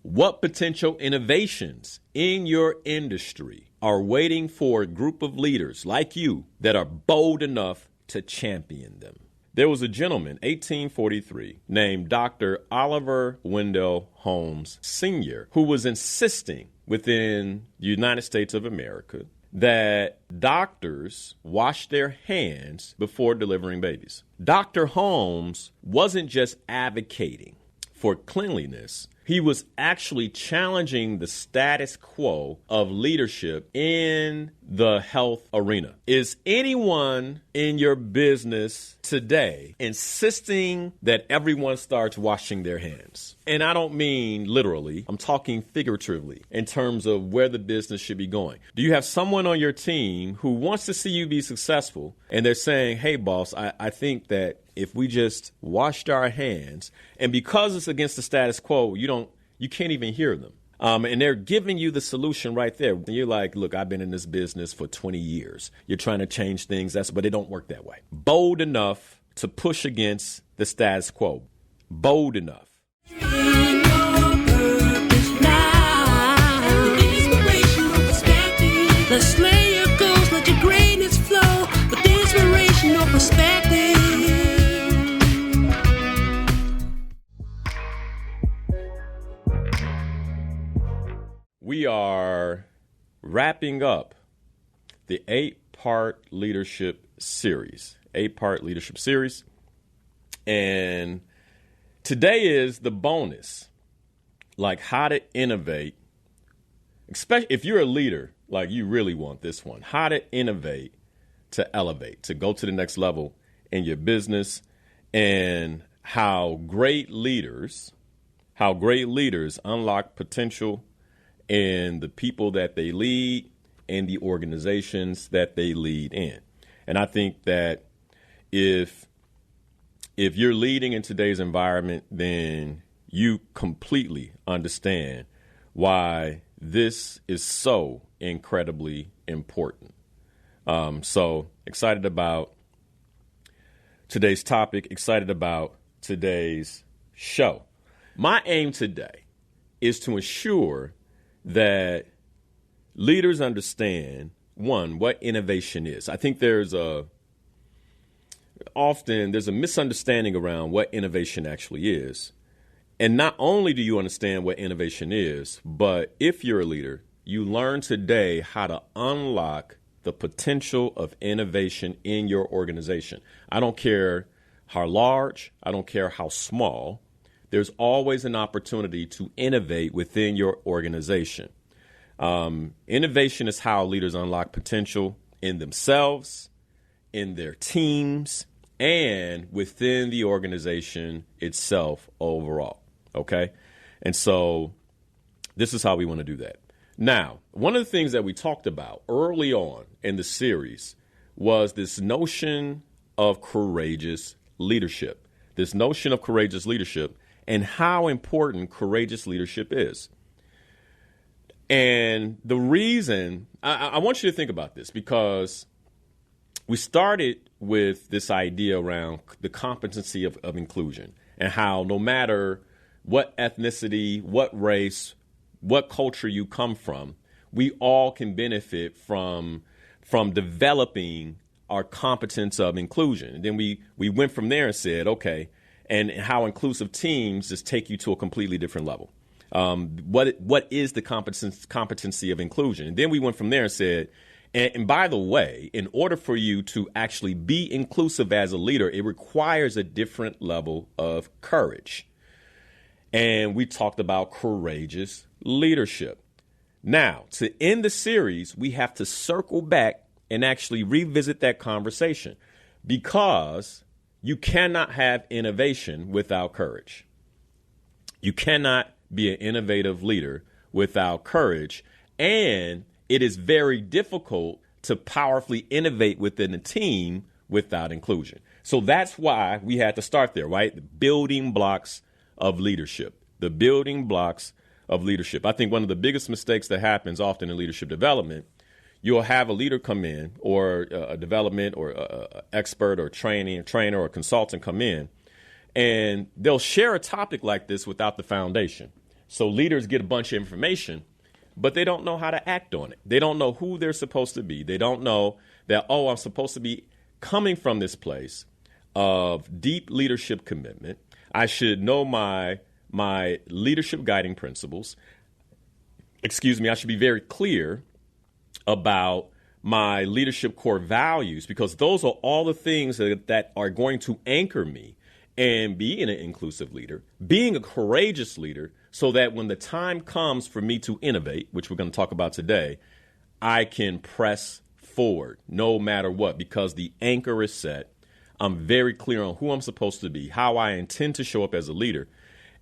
What potential innovations in your industry are waiting for a group of leaders like you that are bold enough to champion them? There was a gentleman, 1843, named Dr. Oliver Wendell Holmes Sr., who was insisting within the United States of America that doctors wash their hands before delivering babies. Dr. Holmes wasn't just advocating for cleanliness. He was actually challenging the status quo of leadership in the health arena. Is anyone in your business today insisting that everyone starts washing their hands? And I don't mean literally. I'm talking figuratively in terms of where the business should be going. Do you have someone on your team who wants to see you be successful and they're saying, hey, boss, I think that if we just washed our hands, and because it's against the status quo, you can't even hear them. And they're giving you the solution right there. And you're like, look, I've been in this business for 20 years. You're trying to change things, but it don't work that way. Bold enough to push against the status quo. Bold enough. Let's lay your goals, let your greatness flow with inspirational perspective. We are wrapping up the 8-part leadership series. And today is the bonus, like how to innovate, especially if you're a leader, like you really want this one, how to innovate to elevate, to go to the next level in your business, and how great leaders unlock potential in the people that they lead and the organizations that they lead in. And I think that if you're leading in today's environment, then you completely understand why this is so incredibly important. So excited about today's topic, excited about today's show. My aim today is to ensure that leaders understand, one, what innovation is. I think there's a misunderstanding around what innovation actually is. And not only do you understand what innovation is, but if you're a leader, you learn today how to unlock the potential of innovation in your organization. I don't care how large, I don't care how small, there's always an opportunity to innovate within your organization. Innovation is how leaders unlock potential in themselves, in their teams, and within the organization itself overall. Okay? And so this is how we want to do that. Now, one of the things that we talked about early on in the series was this notion of courageous leadership. And how important courageous leadership is. And the reason, I want you to think about this, because we started with this idea around the competency of inclusion, and how no matter what ethnicity, what race, what culture you come from, we all can benefit from developing our competence of inclusion. And then we went from there and said, okay, and how inclusive teams just take you to a completely different level. What is the competency of inclusion? And then we went from there and said, and by the way, in order for you to actually be inclusive as a leader, it requires a different level of courage. And we talked about courageous leadership. Now, to end the series, we have to circle back and actually revisit that conversation, because you cannot have innovation without courage. You cannot be an innovative leader without courage. And it is very difficult to powerfully innovate within a team without inclusion. So that's why we had to start there, right? The building blocks of leadership. The building blocks of leadership. I think one of the biggest mistakes that happens often in leadership development, you'll have a leader come in, or a development or a expert or trainer or consultant come in, and they'll share a topic like this without the foundation. So leaders get a bunch of information, but they don't know how to act on it. They don't know who they're supposed to be. They don't know that, I'm supposed to be coming from this place of deep leadership commitment. I should know my leadership guiding principles. I should be very clear about my leadership core values, because those are all the things that are going to anchor me and being an inclusive leader, being a courageous leader, so that when the time comes for me to innovate, which we're going to talk about today, I can press forward no matter what, because the anchor is set. I'm very clear on who I'm supposed to be, how I intend to show up as a leader,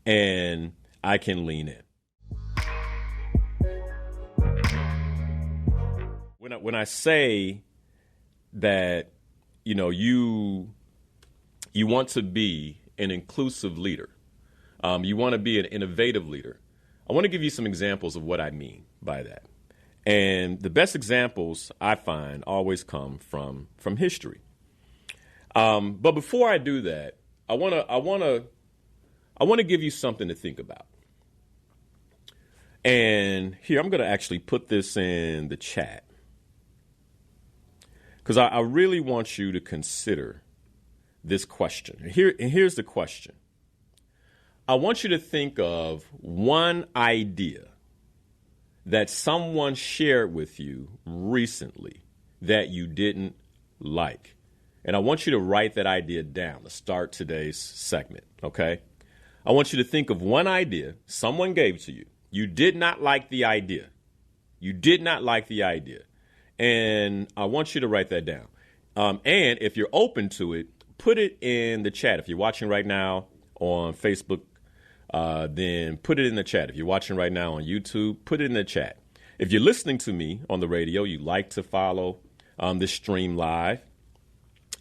and I can lean in. When I say that, you want to be an inclusive leader, you want to be an innovative leader, I want to give you some examples of what I mean by that. And the best examples I find always come from history. But before I do that, I want to give you something to think about. And here, I'm going to actually put this in the chat, because I really want you to consider this question. Here's the question. I want you to think of one idea that someone shared with you recently that you didn't like. And I want you to write that idea down to start today's segment, okay? I want you to think of one idea someone gave to you. You did not like the idea. You did not like the idea. And I want you to write that down. And if you're open to it, put it in the chat. If you're watching right now on Facebook, then put it in the chat. If you're watching right now on YouTube, put it in the chat. If you're listening to me on the radio, you like to follow this stream live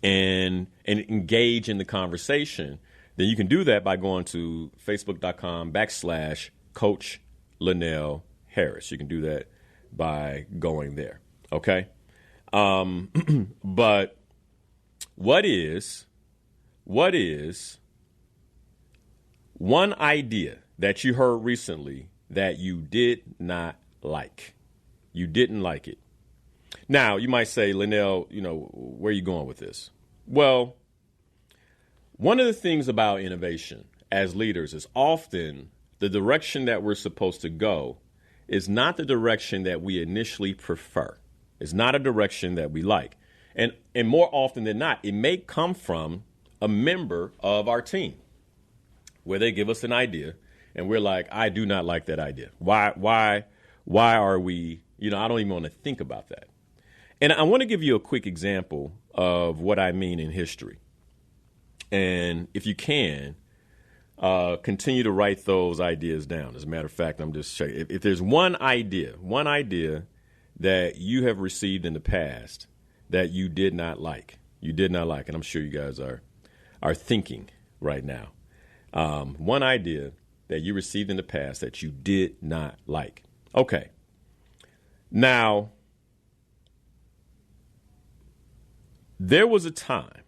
and engage in the conversation, then you can do that by going to facebook.com/Coach Linnell Harris. You can do that by going there. Okay. But what is one idea that you heard recently that you did not like? You didn't like it. Now, you might say, Linnell, where are you going with this? Well, one of the things about innovation as leaders is often the direction that we're supposed to go is not the direction that we initially prefer. It's not a direction that we like. And more often than not, it may come from a member of our team where they give us an idea and we're like, I do not like that idea. Why are we, I don't even want to think about that. And I want to give you a quick example of what I mean in history. And if you can, continue to write those ideas down. As a matter of fact, I'm just checking. If there's one idea that you have received in the past that you did not like, and I'm sure you guys are thinking right now, one idea that you received in the past that you did not like. Okay. Now, there was a time,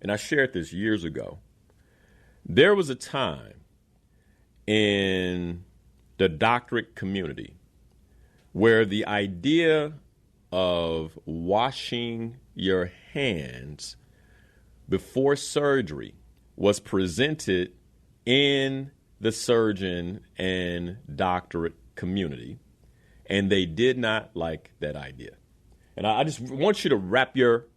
and I shared this years ago, there was a time in the doctorate community where the idea of washing your hands before surgery was presented in the surgeon and doctorate community, and they did not like that idea. And I just want you to wrap your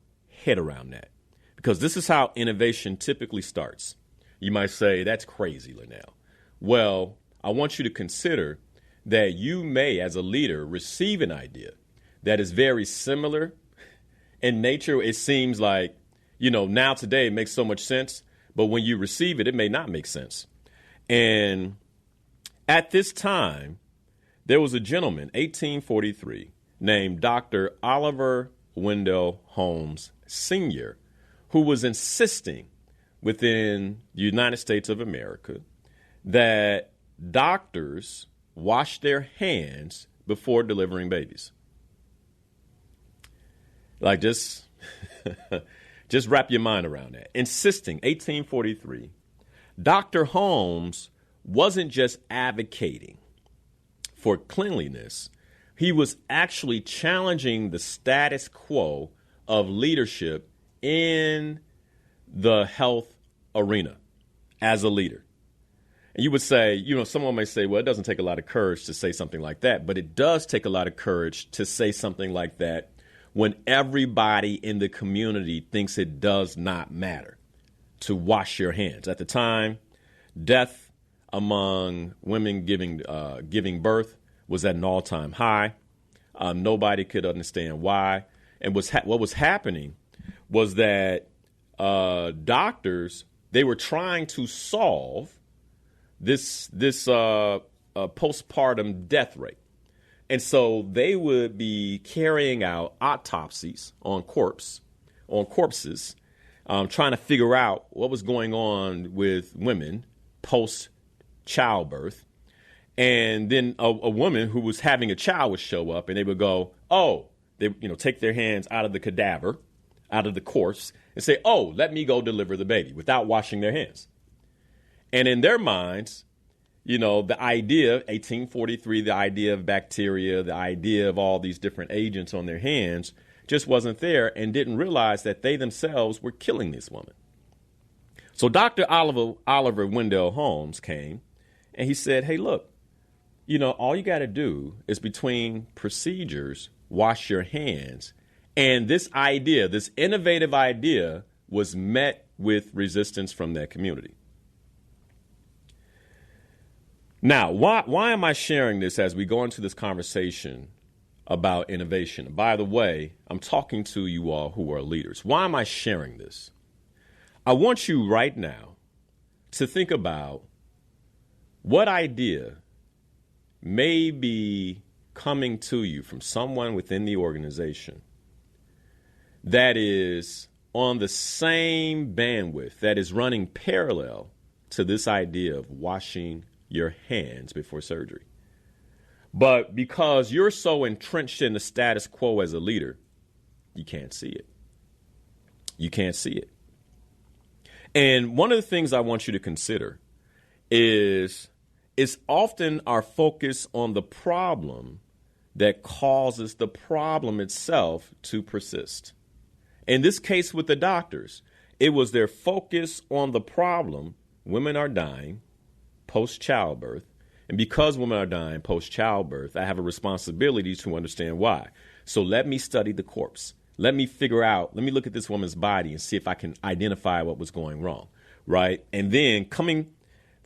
head around that, because this is how innovation typically starts. You might say, that's crazy, Linnell. Well, I want you to consider that you may, as a leader, receive an idea that is very similar in nature. It seems like, now today it makes so much sense, but when you receive it, it may not make sense. And at this time, there was a gentleman, 1843, named Dr. Oliver Wendell Holmes Sr., who was insisting within the United States of America that doctors wash their hands before delivering babies. Like, just wrap your mind around that. Insisting, 1843, Dr. Holmes wasn't just advocating for cleanliness. He was actually challenging the status quo of leadership in the health arena as a leader. And you would say, someone may say, well, it doesn't take a lot of courage to say something like that, but it does take a lot of courage to say something like that when everybody in the community thinks it does not matter to wash your hands. At the time, death among women giving birth was at an all-time high. Nobody could understand why. And what was happening was that doctors, they were trying to solve this postpartum death rate. And so they would be carrying out autopsies on corpses, trying to figure out what was going on with women post childbirth. And then a woman who was having a child would show up, and they would go, take their hands out of the cadaver, out of the corpse, and say, let me go deliver the baby, without washing their hands. And in their minds, the idea, 1843, the idea of bacteria, the idea of all these different agents on their hands just wasn't there, and didn't realize that they themselves were killing this woman. So Dr. Oliver Wendell Holmes came, and he said, hey, look, all you got to do is between procedures, wash your hands. And this idea, this innovative idea, was met with resistance from that community. Now, why am I sharing this as we go into this conversation about innovation? By the way, I'm talking to you all who are leaders. Why am I sharing this? I want you right now to think about what idea may be coming to you from someone within the organization that is on the same bandwidth, that is running parallel to this idea of washing your hands before surgery. But because you're so entrenched in the status quo as a leader, you can't see it. You can't see it. And one of the things I want you to consider is it's often our focus on the problem that causes the problem itself to persist. In this case with the doctors, it was their focus on the problem. Women are dying post-childbirth. And because women are dying post-childbirth, I have a responsibility to understand why. So let me study the corpse. Let me look at this woman's body and see if I can identify what was going wrong, right? And then coming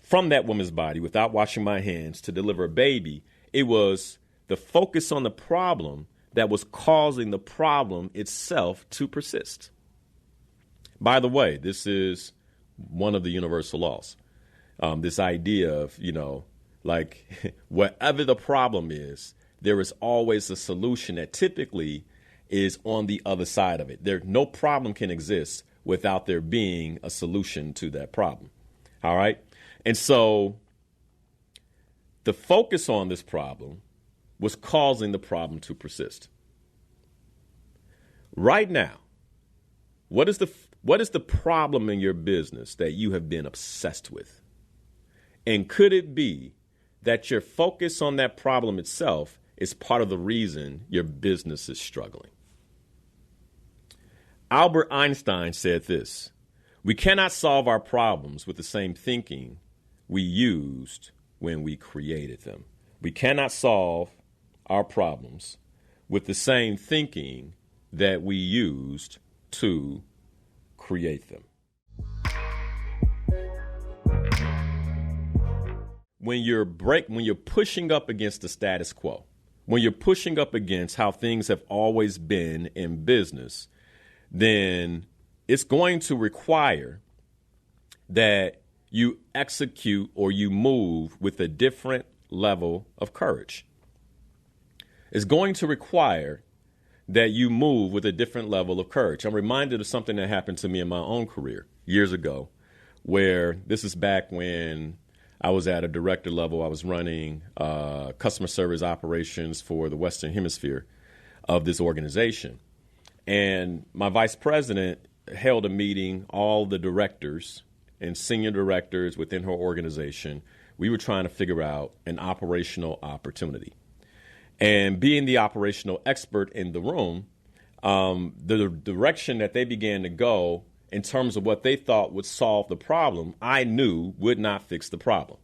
from that woman's body without washing my hands to deliver a baby, it was the focus on the problem that was causing the problem itself to persist. By the way, this is one of the universal laws. This idea of, whatever the problem is, there is always a solution that typically is on the other side of it. No problem can exist without there being a solution to that problem. All right. And so the focus on this problem was causing the problem to persist. Right now, what is the problem in your business that you have been obsessed with? And could it be that your focus on that problem itself is part of the reason your business is struggling? Albert Einstein said this: we cannot solve our problems with the same thinking we used when we created them. We cannot solve our problems with the same thinking that we used to create them. When you're pushing up against the status quo, when you're pushing up against how things have always been in business, then it's going to require that you execute or you move with a different level of courage. It's going to require that you move with a different level of courage. I'm reminded of something that happened to me in my own career years ago, where this is back when I was at a director level. I was running customer service operations for the Western Hemisphere of this organization. And my vice president held a meeting, all the directors and senior directors within her organization. we were trying to figure out an operational opportunity. And being the operational expert in the room, the direction that they began to go in terms of what they thought would solve the problem, I knew would not fix the problem.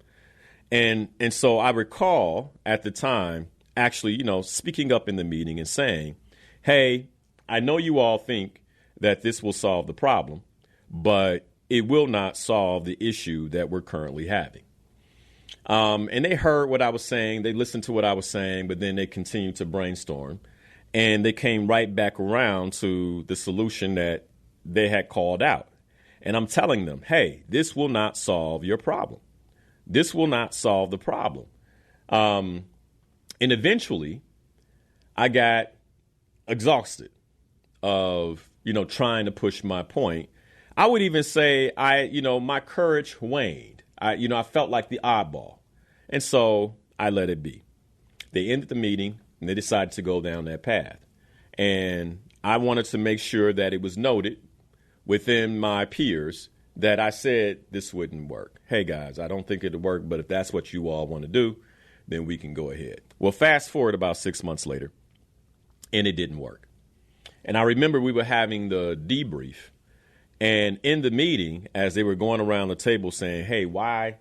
And so I recall at the time actually, speaking up in the meeting and saying, hey, I know you all think that this will solve the problem, but it will not solve the issue that we're currently having. And they heard what I was saying. They listened to what I was saying, but then they continued to brainstorm. And they came right back around to the solution that they had called out. And I'm telling them, hey, this will not solve your problem. This will not solve the problem. And eventually, I got exhausted of, trying to push my point. I would even say my courage waned. I felt like the oddball. And so I let it be. They ended the meeting and they decided to go down that path. And I wanted to make sure that it was noted within my peers that I said this wouldn't work. Hey, guys, I don't think it'll work, but if that's what you all want to do, then we can go ahead. Well, fast forward about 6 months later, and it didn't work. And I remember we were having the debrief. And in the meeting, as they were going around the table saying, hey, why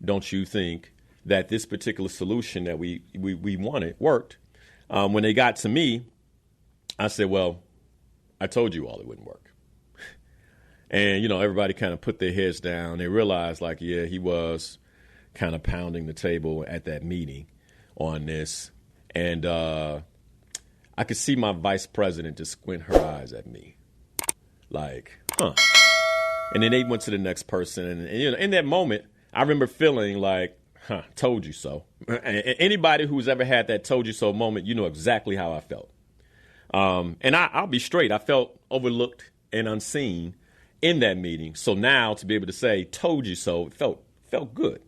don't you think that this particular solution that we wanted worked? When they got to me, I said, well, I told you all it wouldn't work. And, everybody kind of put their heads down. They realized he was kind of pounding the table at that meeting on this. And I could see my vice president just squint her eyes at me like, huh. And then they went to the next person. And in that moment, I remember feeling like, told you so. And anybody who's ever had that told you so moment, you know exactly how I felt. And I'll be straight. I felt overlooked and unseen in that meeting. So now to be able to say, told you so, it felt good.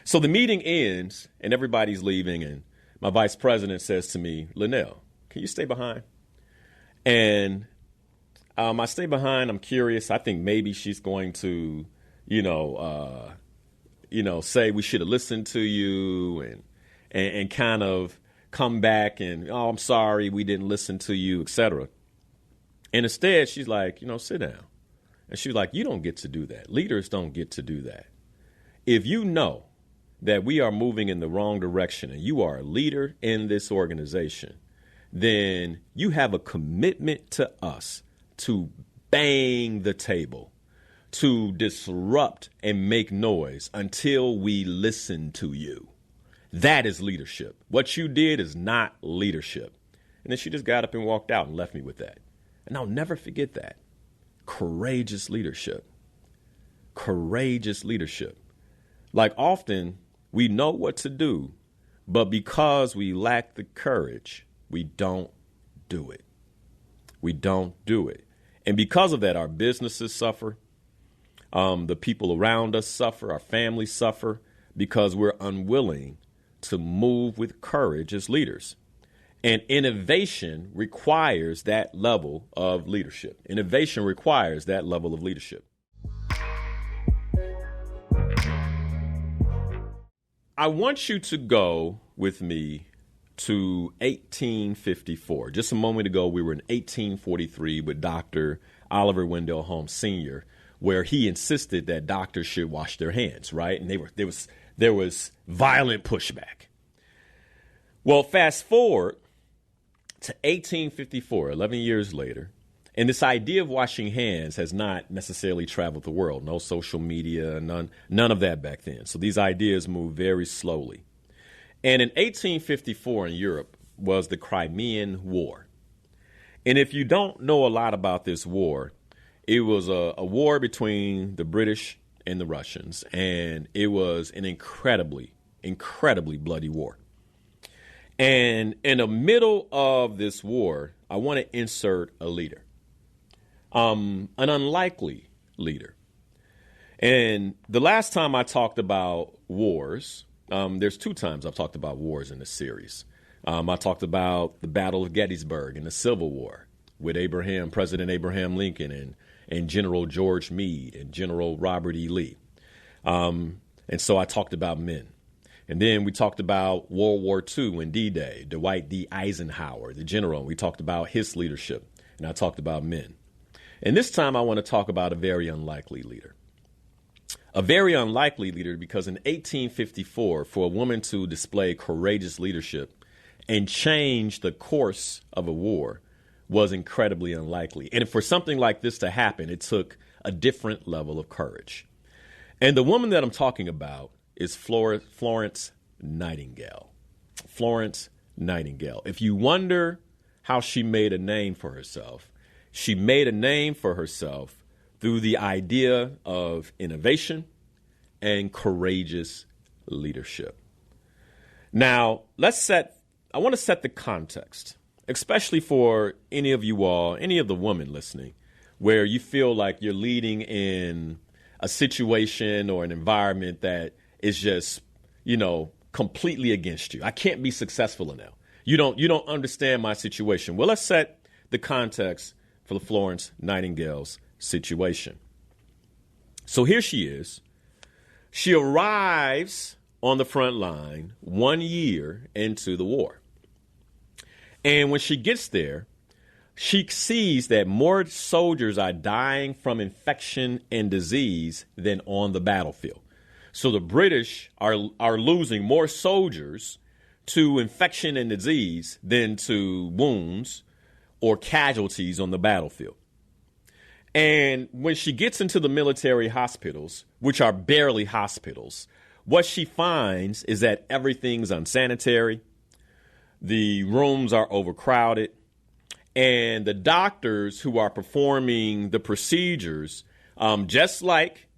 So the meeting ends and everybody's leaving. And my vice president says to me, Linnell, can you stay behind? And I stay behind. I'm curious. I think maybe she's going to, say we should have listened to you and kind of come back and, oh, I'm sorry, we didn't listen to you, etc. And instead, she's like, sit down. And she's like, you don't get to do that. Leaders don't get to do that. If you know that we are moving in the wrong direction and you are a leader in this organization, then you have a commitment to us to bang the table, to disrupt and make noise until we listen to you. That is leadership. What you did is not leadership. And then she just got up and walked out and left me with that. And I'll never forget that. Courageous leadership. Courageous leadership. Like often we know what to do, but because we lack the courage, we don't do it. We don't do it. And because of that, our businesses suffer. The people around us suffer. Our families suffer because we're unwilling to move with courage as leaders. And innovation requires that level of leadership. Innovation requires that level of leadership. I want you to go with me to 1854. Just a moment ago, we were in 1843 with Dr. Oliver Wendell Holmes Sr., where he insisted that doctors should wash their hands, right? And there was violent pushback. Well, fast forward to 1854, 11 years later, and this idea of washing hands has not necessarily traveled the world. No social media, none of that back then. So these ideas move very slowly. And in 1854 in Europe was the Crimean War. And if you don't know a lot about this war, it was a war between the British and the Russians, and it was an incredibly, incredibly bloody war. And in the middle of this war, I want to insert a leader, an unlikely leader. And the last time I talked about wars, there's two times I've talked about wars in this series. I talked about the Battle of Gettysburg and the Civil War with President Abraham Lincoln and General George Meade and General Robert E. Lee. And And so I talked about men. And then we talked about World War II and D-Day, Dwight D. Eisenhower, the general. We talked about his leadership, and I talked about men. And this time I want to talk about a very unlikely leader. A very unlikely leader because in 1854, for a woman to display courageous leadership and change the course of a war was incredibly unlikely. And for something like this to happen, it took a different level of courage. And the woman that I'm talking about is Florence Nightingale. Florence Nightingale. If you wonder how she made a name for herself, she made a name for herself through the idea of innovation and courageous leadership. Now, I want to set the context, especially for any of you all, any of the women listening, where you feel like you're leading in a situation or an environment that is just, completely against you. I can't be successful enough. You don't understand my situation. Well, let's set the context for the Florence Nightingale's situation. So here she is. She arrives on the front line 1 year into the war. And when she gets there, she sees that more soldiers are dying from infection and disease than on the battlefield. So the British are losing more soldiers to infection and disease than to wounds or casualties on the battlefield. And when she gets into the military hospitals, which are barely hospitals, what she finds is that everything's unsanitary, the rooms are overcrowded, and the doctors who are performing the procedures, just like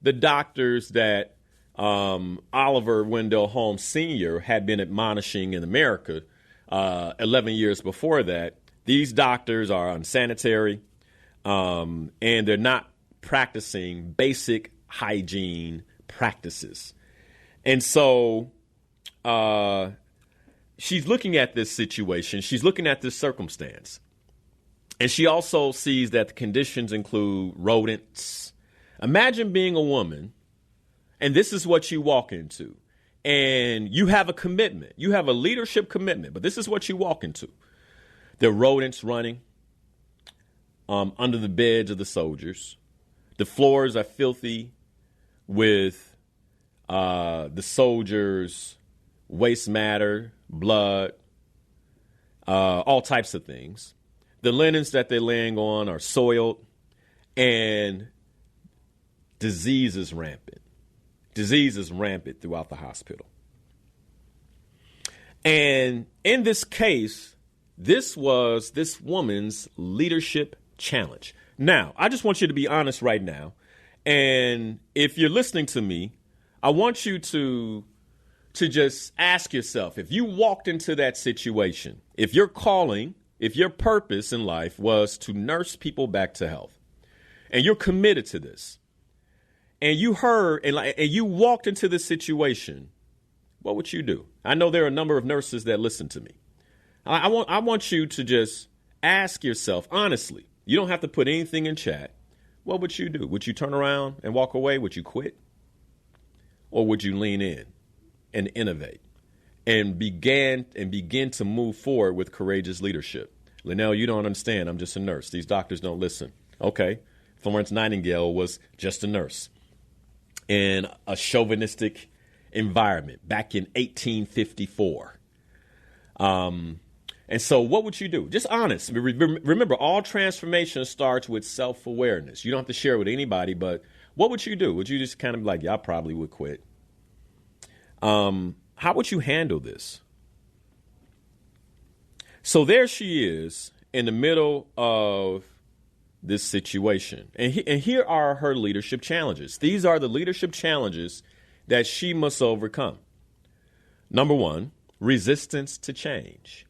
the doctors that Oliver Wendell Holmes Sr. had been admonishing in America 11 years before that, these doctors are unsanitary, and they're not practicing basic hygiene practices. And so she's looking at this situation. She's looking at this circumstance. And she also sees that the conditions include rodents. Imagine being a woman, and this is what you walk into. And you have a commitment. You have a leadership commitment, but this is what you walk into. There are rodents running under the beds of the soldiers. The floors are filthy with the soldiers' waste matter, blood, all types of things. The linens that they're laying on are soiled, and disease is rampant. Disease is rampant throughout the hospital. And in this case, this was this woman's leadership challenge. Now, I just want you to be honest right now. And if you're listening to me, I want you to just ask yourself, if you walked into that situation, if your calling, if your purpose in life was to nurse people back to health, and you're committed to this, and you heard and you walked into this situation, what would you do? I know there are a number of nurses that listen to me. I want you to just ask yourself honestly. You don't have to put anything in chat. What would you do? Would you turn around and walk away? Would you quit? Or would you lean in and innovate and begin to move forward with courageous leadership? Linnell, you don't understand. I'm just a nurse. These doctors don't listen. Okay. Florence Nightingale was just a nurse in a chauvinistic environment back in 1854. And so what would you do? Just honest. Remember, all transformation starts with self-awareness. You don't have to share with anybody, but what would you do? Would you just kind of be like, yeah, I probably would quit? How would you handle this? So there she is in the middle of this situation. And here are her leadership challenges. These are the leadership challenges that she must overcome. Number one, resistance to change.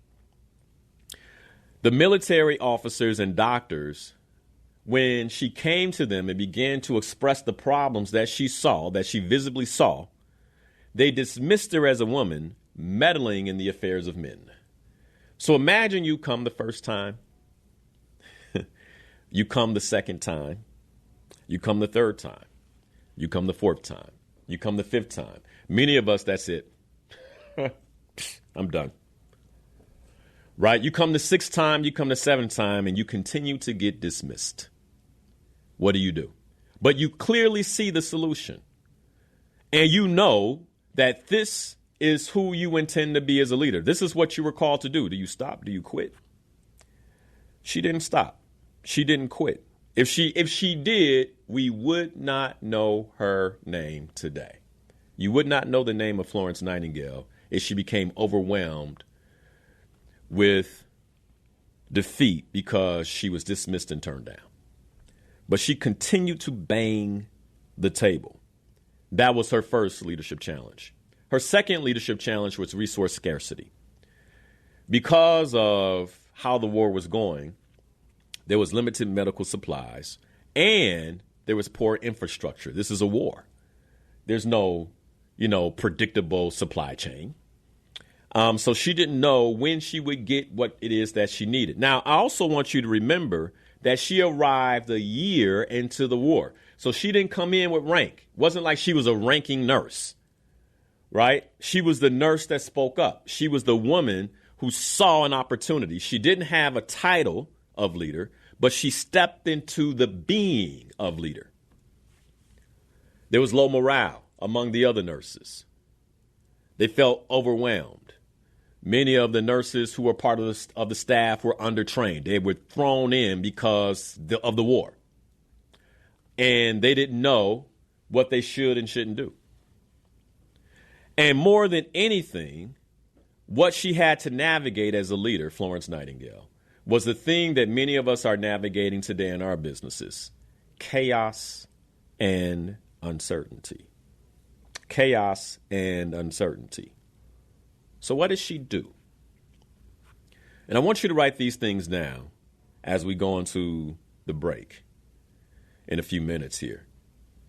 The military officers and doctors, when she came to them and began to express the problems that she saw, that she visibly saw, they dismissed her as a woman meddling in the affairs of men. So imagine you come the first time, you come the second time, you come the third time, you come the fourth time, You come the fifth time. Many of us, that's it. I'm done. Right? You come the sixth time, you come the seventh time, and you continue to get dismissed. What do? But you clearly see the solution. And you know that this is who you intend to be as a leader. This is what you were called to do. Do you stop? Do you quit? She didn't stop. She didn't quit. If she did, we would not know her name today. You would not know the name of Florence Nightingale if she became overwhelmed with defeat because she was dismissed and turned down. But she continued to bang the table. That was her first leadership challenge. Her second leadership challenge was resource scarcity. Because of how the war was going, there was limited medical supplies and there was poor infrastructure. This is a war. There's no, predictable supply chain. So she didn't know when she would get what it is that she needed. Now, I also want you to remember that she arrived a year into the war. So she didn't come in with rank. It wasn't like she was a ranking nurse, right? She was the nurse that spoke up. She was the woman who saw an opportunity. She didn't have a title of leader, but she stepped into the being of leader. There was low morale among the other nurses. They felt overwhelmed. Many of the nurses who were part of the staff were undertrained. They were thrown in because of the war. And they didn't know what they should and shouldn't do. And more than anything, what she had to navigate as a leader, Florence Nightingale, was the thing that many of us are navigating today in our businesses: chaos and uncertainty. Chaos and uncertainty. So what does she do? And I want you to write these things down as we go into the break in a few minutes here.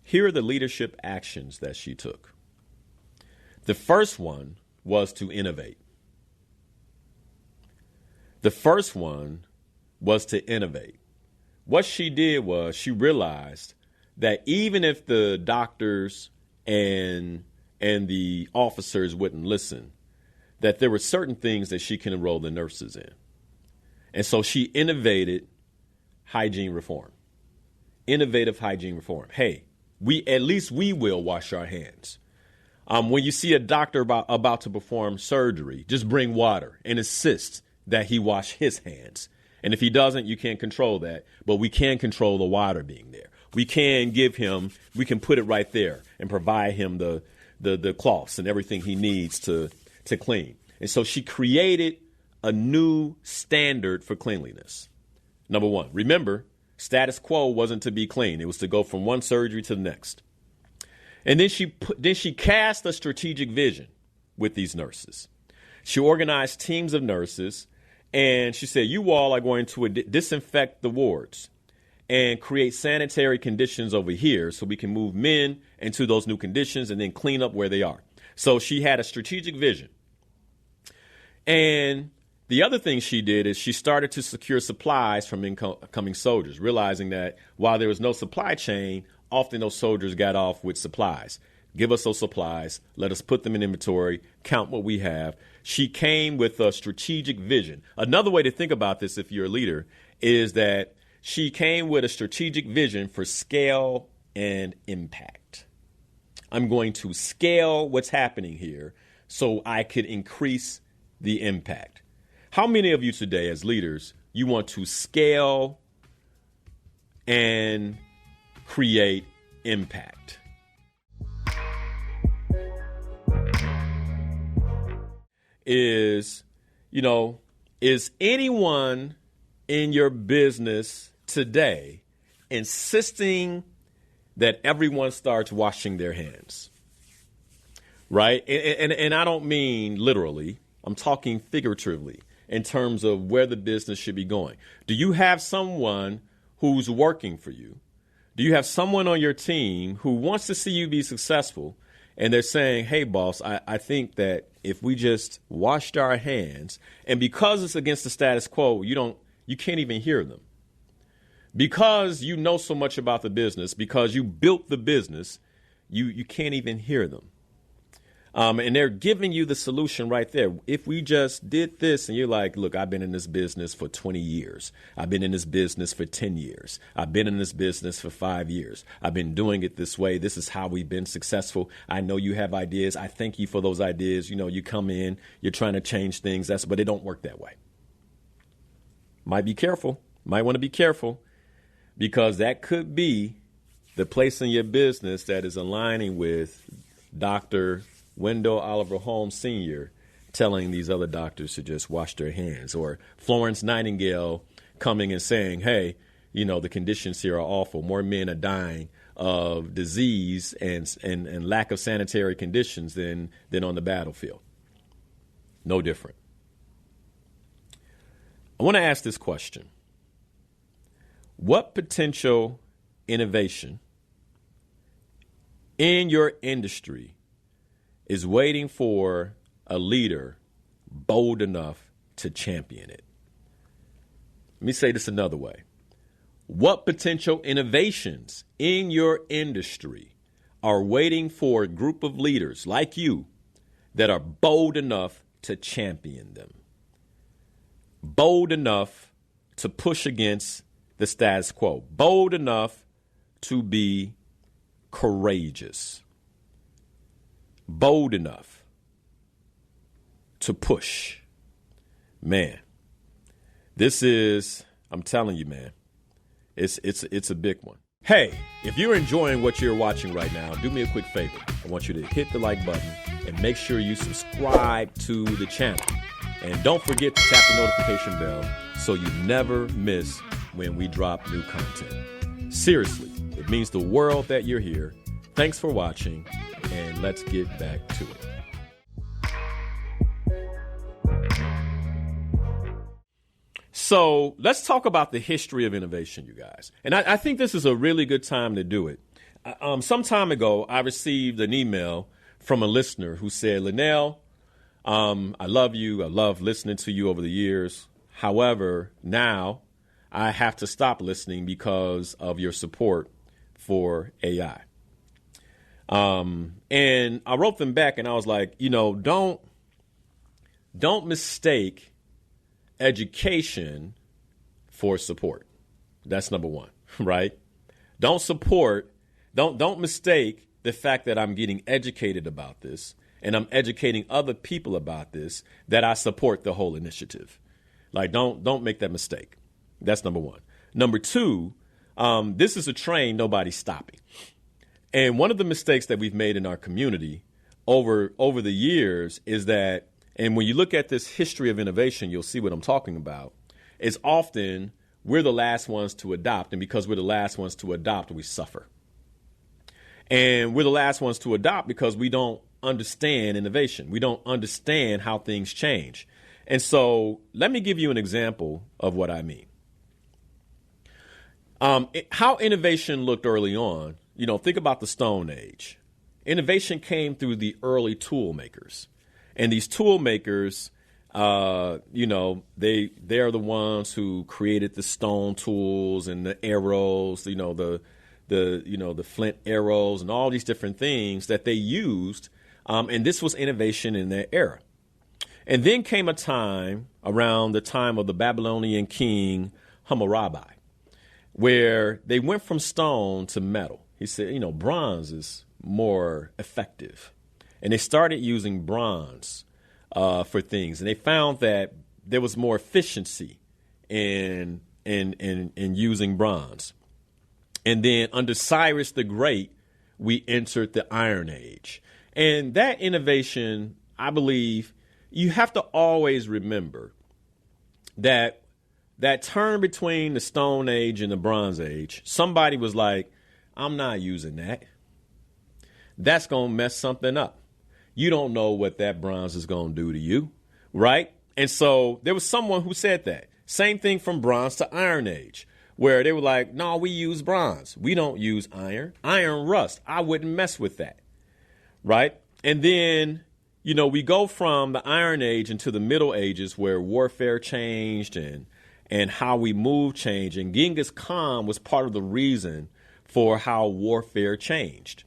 Here are the leadership actions that she took. The first one was to innovate. The first one was to innovate. What she did was she realized that even if the doctors and the officers wouldn't listen, that there were certain things that she can enroll the nurses in. And so she innovated hygiene reform. Innovative hygiene reform. Hey, we will wash our hands. When you see a doctor about to perform surgery, just bring water and insist that he wash his hands. And if he doesn't, you can't control that. But we can control the water being there. We can put it right there and provide him the cloths and everything he needs to clean. And so she created a new standard for cleanliness. Number one, remember, status quo wasn't to be clean. It was to go from one surgery to the next. And then she cast a strategic vision with these nurses. She organized teams of nurses, and she said, you all are going to disinfect the wards and create sanitary conditions over here so we can move men into those new conditions and then clean up where they are. So she had a strategic vision. And the other thing she did is she started to secure supplies from incoming soldiers, realizing that while there was no supply chain, often those soldiers got off with supplies. Give us those supplies. Let us put them in inventory, count what we have. She came with a strategic vision. Another way to think about this, if you're a leader, is that she came with a strategic vision for scale and impact. I'm going to scale what's happening here so I could increase the impact. How many of you today as leaders, you want to scale and create impact? Is anyone in your business today insisting that everyone starts washing their hands? Right? And I don't mean literally. I'm talking figuratively in terms of where the business should be going. Do you have someone who's working for you? Do you have someone on your team who wants to see you be successful, and they're saying, hey, boss, I think that if we just washed our hands, and because it's against the status quo, you can't even hear them. Because you know so much about the business, because you built the business, you can't even hear them. And they're giving you the solution right there. If we just did this, and you're like, look, I've been in this business for 20 years. I've been in this business for 10 years. I've been in this business for 5 years. I've been doing it this way. This is how we've been successful. I know you have ideas. I thank you for those ideas. You know, you come in, you're trying to change things, but it don't work that way. Might be careful. Might want to be careful, because that could be the place in your business that is aligning with Dr. Wendell Oliver Holmes Sr. telling these other doctors to just wash their hands, or Florence Nightingale coming and saying, hey, you know, the conditions here are awful. More men are dying of disease and lack of sanitary conditions than on the battlefield. No different. I want to ask this question. What potential innovation in your industry is waiting for a leader bold enough to champion it? Let me say this another way. What potential innovations in your industry are waiting for a group of leaders like you that are bold enough to champion them? Bold enough to push against the status quo. Bold enough to be courageous. Bold enough to push. Man, this is, I'm telling you, man, it's a big one. Hey, if you're enjoying what you're watching right now, do me a quick favor. I want you to hit the like button and make sure you subscribe to the channel. And don't forget to tap the notification bell so you never miss when we drop new content. Seriously, it means the world that you're here. Thanks for watching, and let's get back to it. So let's talk about the history of innovation, you guys. And I think this is a really good time to do it. Some time ago, I received an email from a listener who said, Linnell, I love you. I love listening to you over the years. However, now I have to stop listening because of your support for AI. And I wrote them back and I was like, you know, don't mistake education for support. That's number one, right? Don't mistake the fact that I'm getting educated about this and I'm educating other people about this, that I support the whole initiative. Like, don't make that mistake. That's number one. Number two, this is a train nobody's stopping. And one of the mistakes that we've made in our community over the years is that, and when you look at this history of innovation, you'll see what I'm talking about, is often we're the last ones to adopt. And because we're the last ones to adopt, we suffer. And we're the last ones to adopt because we don't understand innovation. We don't understand how things change. And so let me give you an example of what I mean. How innovation looked early on, you know, think about the Stone Age. Innovation came through the early tool makers. And these tool makers, you know, they are the ones who created the stone tools and the arrows, you know, the flint arrows and all these different things that they used. And this was innovation in their era. And then came a time around the time of the Babylonian king Hammurabi, where they went from stone to metal. He said, you know, bronze is more effective. And they started using bronze for things. And they found that there was more efficiency in using bronze. And then under Cyrus the Great, we entered the Iron Age. And that innovation, I believe, you have to always remember that turn between the Stone Age and the Bronze Age, somebody was like, I'm not using that. That's going to mess something up. You don't know what that bronze is going to do to you, right? And so there was someone who said that. Same thing from Bronze to Iron Age, where they were like, no, we use bronze. We don't use iron. Iron rust. I wouldn't mess with that, right? And then, you know, we go from the Iron Age into the Middle Ages where warfare changed and how we move changed. And Genghis Khan was part of the reason for how warfare changed.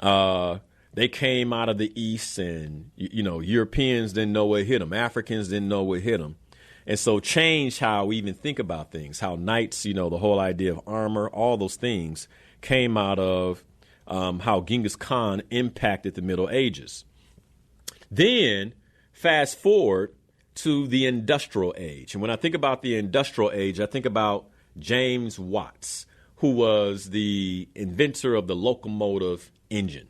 They came out of the East, and, Europeans didn't know what hit them. Africans didn't know what hit them. And so changed how we even think about things, how knights, the whole idea of armor, all those things came out of how Genghis Khan impacted the Middle Ages. Then fast forward to the industrial age. And when I think about the industrial age, I think about James Watts, who was the inventor of the locomotive engine.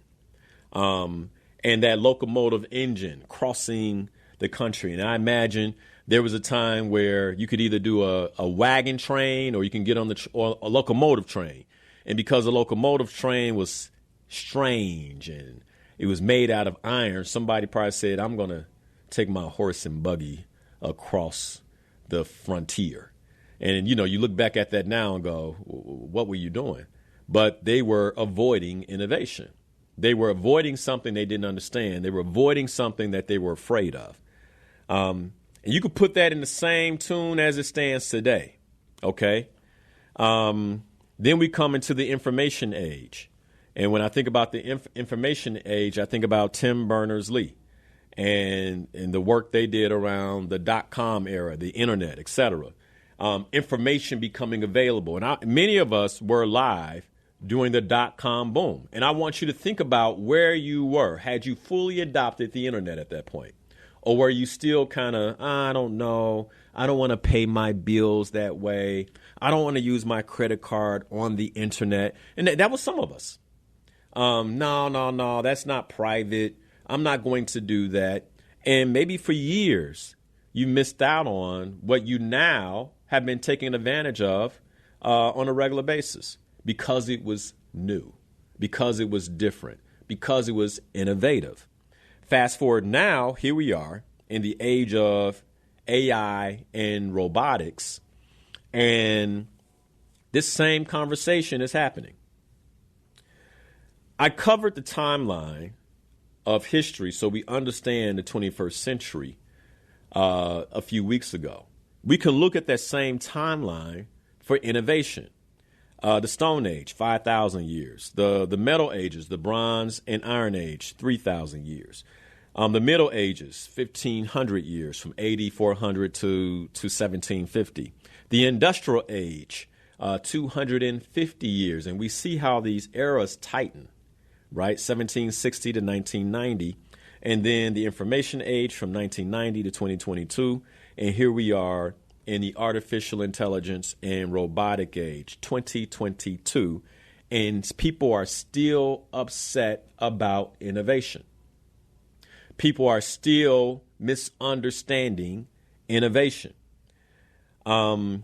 And that locomotive engine crossing the country. And I imagine there was a time where you could either do a wagon train or you can get on or a locomotive train. And because the locomotive train was strange and it was made out of iron, somebody probably said, I'm going to take my horse and buggy across the frontier. And, you look back at that now and go, what were you doing? But they were avoiding innovation. They were avoiding something they didn't understand. They were avoiding something that they were afraid of. And you could put that in the same tune as it stands today. Okay. Then we come into the information age. And when I think about the information age, I think about Tim Berners-Lee and the work they did around the .com era, the internet, et cetera. Information becoming available. And many of us were alive during the .com boom. And I want you to think about where you were. Had you fully adopted the internet at that point? Or were you still kind of, I don't know, I don't want to pay my bills that way. I don't want to use my credit card on the internet. And that was some of us. No, that's not private. I'm not going to do that. And maybe for years, you missed out on what you now have been taking advantage of on a regular basis because it was new, because it was different, because it was innovative. Fast forward now, here we are in the age of AI and robotics, and this same conversation is happening. I covered the timeline of history so we understand the 21st century a few weeks ago. We can look at that same timeline for innovation. The Stone Age, 5,000 years. The Metal Ages, the Bronze and Iron Age, 3,000 years. The Middle Ages, 1,500 years, from AD 400 to 1750. The Industrial Age, 250 years. And we see how these eras tighten, right? 1760 to 1990. And then the Information Age from 1990 to 2022. And here we are in the artificial intelligence and robotic age, 2022, and people are still upset about innovation. People are still misunderstanding innovation. And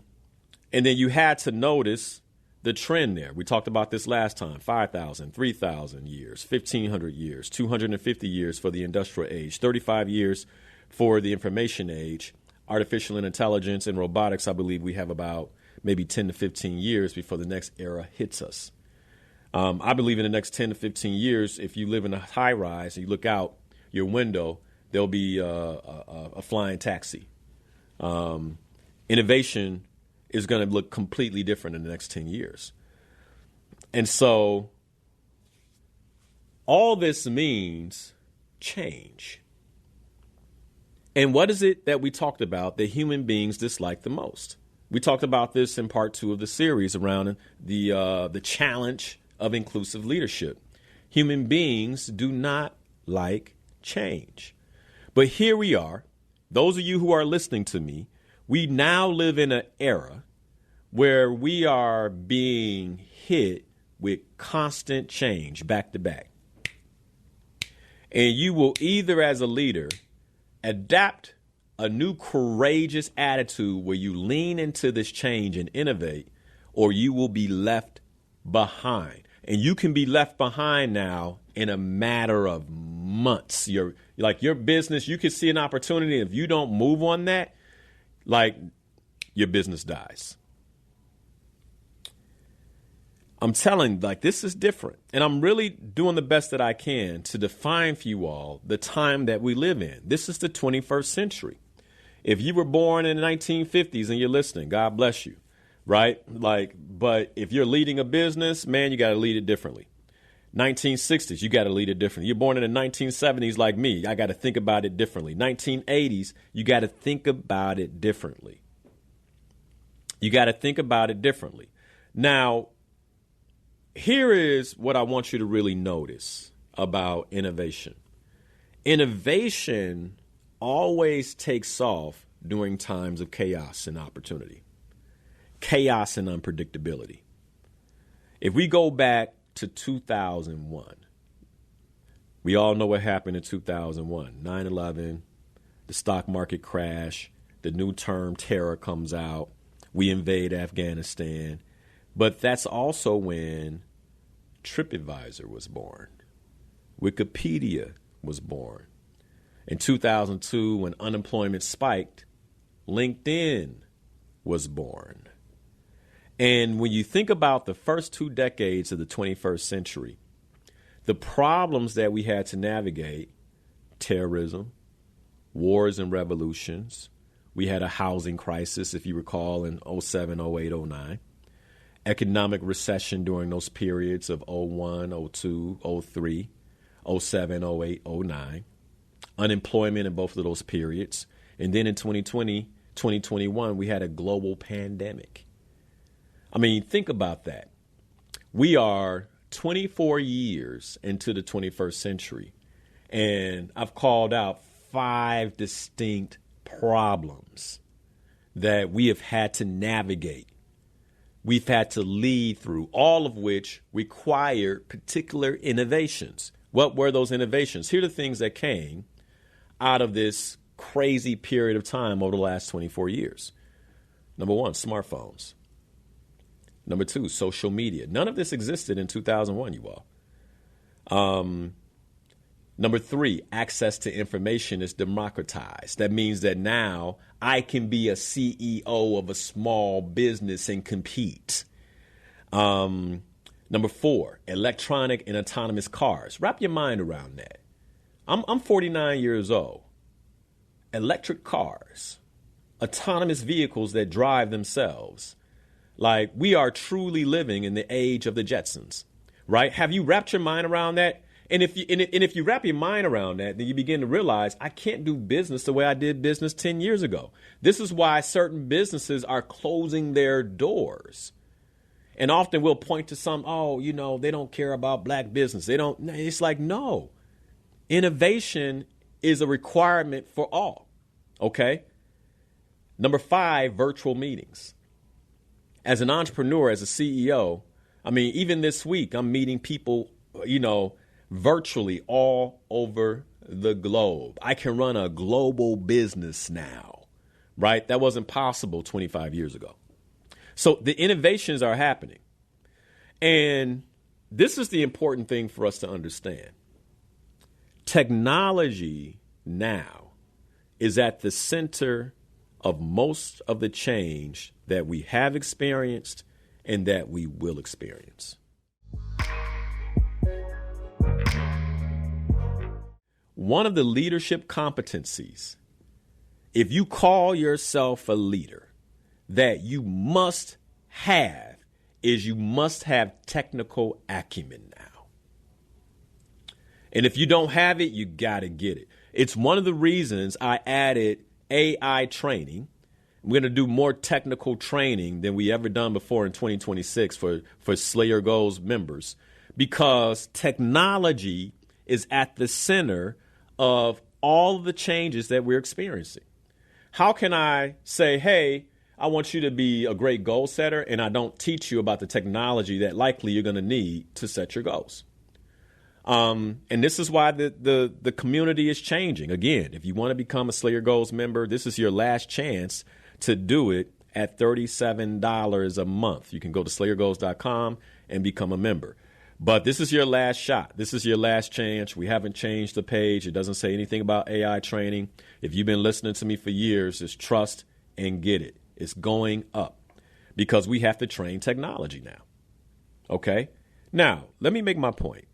then you had to notice the trend there. We talked about this last time, 5,000, 3,000 years, 1,500 years, 250 years for the industrial age, 35 years for the information age. Artificial intelligence and robotics, I believe we have about maybe 10 to 15 years before the next era hits us. I believe in the next 10 to 15 years, if you live in a high rise and you look out your window, there'll be a flying taxi. Innovation is going to look completely different in the next 10 years. And so all this means change. And what is it that we talked about that human beings dislike the most? We talked about this in part 2 of the series around the challenge of inclusive leadership. Human beings do not like change. But here we are. Those of you who are listening to me, we now live in an era where we are being hit with constant change back to back. And you will either, as a leader, adapt a new courageous attitude where you lean into this change and innovate, or you will be left behind. And you can be left behind now in a matter of months. Your business, you can see an opportunity. If you don't move on that, your business dies. I'm telling you, this is different. And I'm really doing the best that I can to define for you all the time that we live in. This is the 21st century. If you were born in the 1950s and you're listening, God bless you, right? But if you're leading a business, man, you got to lead it differently. 1960s, you got to lead it differently. You're born in the 1970s like me, I got to think about it differently. 1980s, you got to think about it differently. You got to think about it differently. Now, here is what I want you to really notice about innovation. Innovation always takes off during times of chaos and opportunity, chaos and unpredictability. If we go back to 2001, we all know what happened in 2001, 9/11, the stock market crash, the new term terror comes out, we invade Afghanistan. But that's also when TripAdvisor was born. Wikipedia was born. In 2002, when unemployment spiked, LinkedIn was born. And when you think about the first 2 decades of the 21st century, the problems that we had to navigate, terrorism, wars and revolutions, we had a housing crisis, if you recall, in 07, 08, 09, economic recession during those periods of 01, 02, 03, 07, 08, 09, unemployment in both of those periods. And then in 2020, 2021, we had a global pandemic. I mean, think about that. We are 24 years into the 21st century, and I've called out 5 distinct problems that we have had to navigate. We've had to lead through, all of which required particular innovations. What were those innovations? Here are the things that came out of this crazy period of time over the last 24 years. Number 1, smartphones. Number 2, social media. None of this existed in 2001, you all. Number 3, access to information is democratized. That means that now I can be a CEO of a small business and compete. Number 4, electronic and autonomous cars. Wrap your mind around that. I'm 49 years old. Electric cars, autonomous vehicles that drive themselves. Like, we are truly living in the age of the Jetsons, right? Have you wrapped your mind around that? And if you wrap your mind around that, then you begin to realize I can't do business the way I did business 10 years ago. This is why certain businesses are closing their doors. And often we'll point to some, they don't care about black business. It's like, no. Innovation is a requirement for all. Okay? Number 5, virtual meetings. As an entrepreneur, as a CEO, I mean, even this week, I'm meeting people, virtually all over the globe. I can run a global business now, right? That wasn't possible 25 years ago. So the innovations are happening. And this is the important thing for us to understand. Technology now is at the center of most of the change that we have experienced and that we will experience. One of the leadership competencies, if you call yourself a leader, that you must have is you must have technical acumen now. And if you don't have it, you got to get it. It's one of the reasons I added AI training. We're going to do more technical training than we ever done before in 2026 for Slayer Goals members, because technology is at the center of all of the changes that we're experiencing. How can I say, hey, I want you to be a great goal setter, and I don't teach you about the technology that likely you're going to need to set your goals? And this is why the community is changing. Again, if you want to become a Slayer Goals member, this is your last chance to do it at $37 a month. You can go to SlayerGoals.com and become a member. But this is your last shot. This is your last chance. We haven't changed the page. It doesn't say anything about AI training. If you've been listening to me for years, it's trust and get it. It's going up because we have to train technology now. Okay? Now, let me make my point.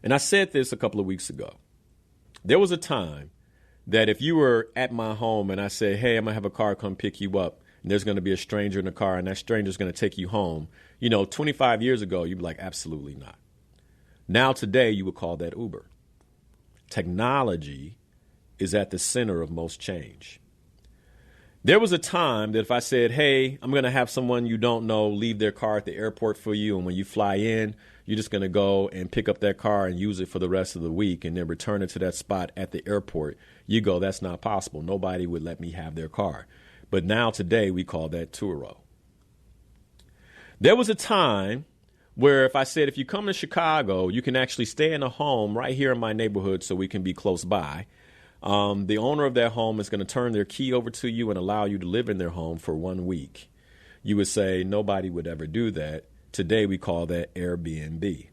And I said this a couple of weeks ago. There was a time that if you were at my home and I said, hey, I'm going to have a car come pick you up, and there's going to be a stranger in the car, and that stranger is going to take you home. 25 years ago, you'd be like, absolutely not. Now, today, you would call that Uber. Technology is at the center of most change. There was a time that if I said, hey, I'm going to have someone you don't know leave their car at the airport for you, and when you fly in, you're just going to go and pick up that car and use it for the rest of the week and then return it to that spot at the airport, you go, that's not possible. Nobody would let me have their car. But now today we call that Turo. There was a time where if I said, if you come to Chicago, you can actually stay in a home right here in my neighborhood so we can be close by. The owner of that home is going to turn their key over to you and allow you to live in their home for 1 week. You would say nobody would ever do that. Today we call that Airbnb.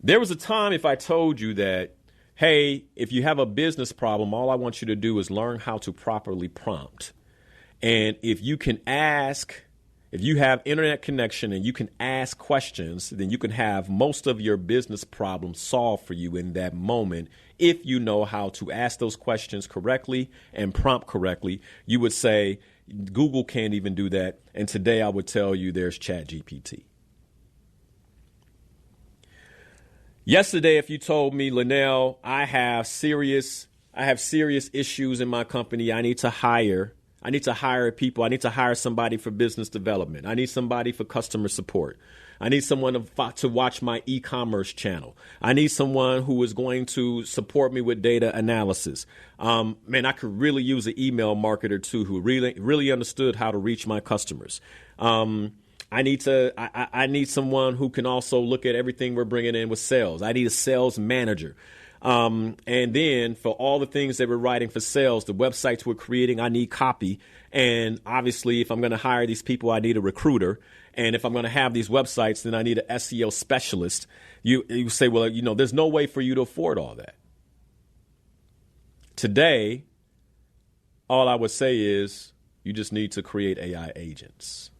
There was a time if I told you that, hey, if you have a business problem, all I want you to do is learn how to properly prompt. And if you have internet connection and you can ask questions, then you can have most of your business problems solved for you in that moment. If you know how to ask those questions correctly and prompt correctly, you would say, Google can't even do that. And today I would tell you there's ChatGPT. Yesterday, if you told me, Linnell, I have serious issues in my company. I need to hire people. I need to hire somebody for business development. I need somebody for customer support. I need someone to watch my e-commerce channel. I need someone who is going to support me with data analysis. I could really use an email marketer too, who really understood how to reach my customers. I need someone who can also look at everything we're bringing in with sales. I need a sales manager. And then for all the things that we're writing for sales, the websites we're creating, I need copy. And obviously, if I'm going to hire these people, I need a recruiter. And if I'm going to have these websites, then I need an SEO specialist. You say, well, there's no way for you to afford all that. Today, all I would say is you just need to create AI agents.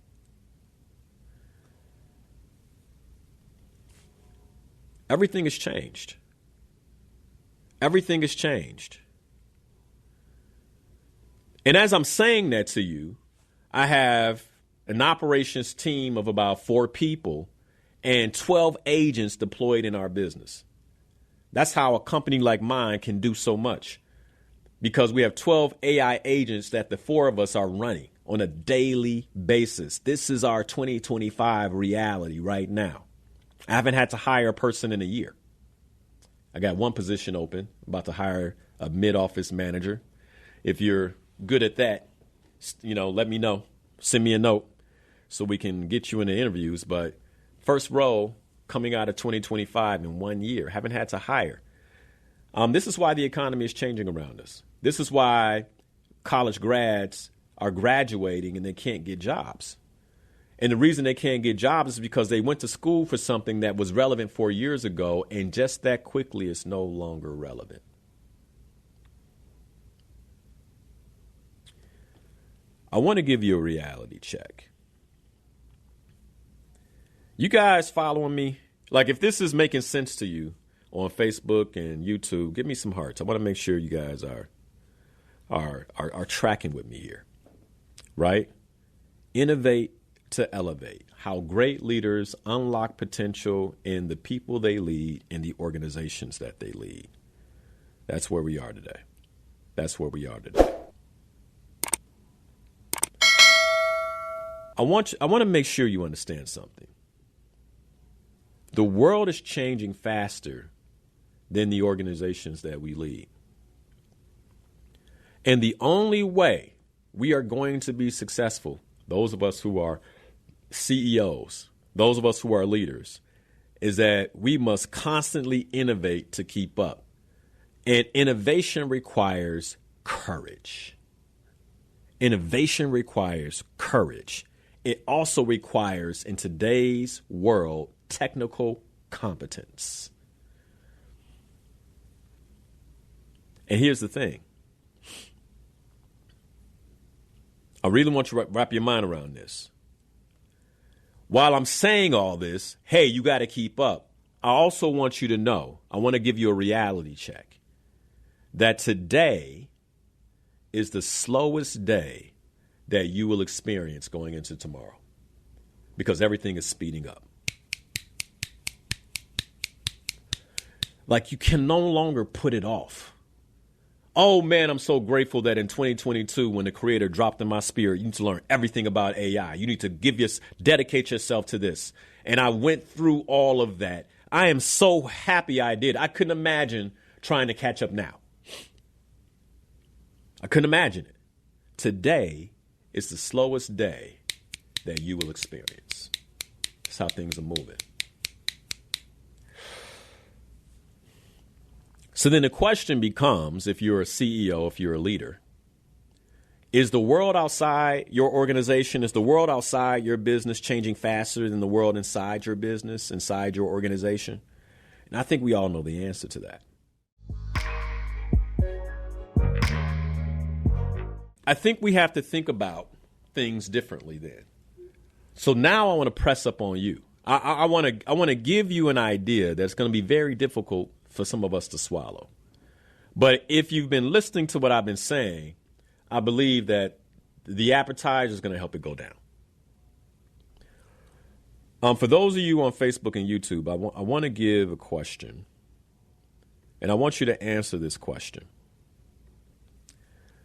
Everything has changed. Everything has changed. And as I'm saying that to you, I have an operations team of about 4 people and 12 agents deployed in our business. That's how a company like mine can do so much, because we have 12 AI agents that the 4 of us are running on a daily basis. This is our 2025 reality right now. I haven't had to hire a person in a year. I got 1 position open, about to hire a mid-office manager. If you're good at that, let me know. Send me a note so we can get you in the interviews. But first role coming out of 2025 in 1 year, haven't had to hire. This is why the economy is changing around us. This is why college grads are graduating and they can't get jobs. And the reason they can't get jobs is because they went to school for something that was relevant 4 years ago, and just that quickly it's no longer relevant. I want to give you a reality check. You guys following me? Like, if this is making sense to you on Facebook and YouTube, give me some hearts. I want to make sure you guys are tracking with me here, right? Innovate to elevate. How great leaders unlock potential in the people they lead and the organizations that they lead. That's where we are today. That's where we are today. I want to make sure you understand something. The world is changing faster than the organizations that we lead. And the only way we are going to be successful, those of us who are CEOs, those of us who are leaders, is that we must constantly innovate to keep up. And innovation requires courage. Innovation requires courage. It also requires, in today's world, technical competence. And here's the thing. I really want you to wrap your mind around this. While I'm saying all this, hey, you got to keep up. I also want you to know, I want to give you a reality check, that today is the slowest day that you will experience going into tomorrow, because everything is speeding up. Like, you can no longer put it off. Oh, man, I'm so grateful that in 2022, when the creator dropped in my spirit, you need to learn everything about AI. You need to dedicate yourself to this. And I went through all of that. I am so happy I did. I couldn't imagine trying to catch up now. I couldn't imagine it. Today is the slowest day that you will experience. That's how things are moving. So then the question becomes, if you're a CEO, if you're a leader, is the world outside your organization, is the world outside your business changing faster than the world inside your business, inside your organization? And I think we all know the answer to that. I think we have to think about things differently then. So now I want to press up on you. I want to give you an idea that's going to be very difficult for some of us to swallow. But if you've been listening to what I've been saying, I believe that the appetizer is going to help it go down. For those of you on Facebook and YouTube, I want to give a question, and I want you to answer this question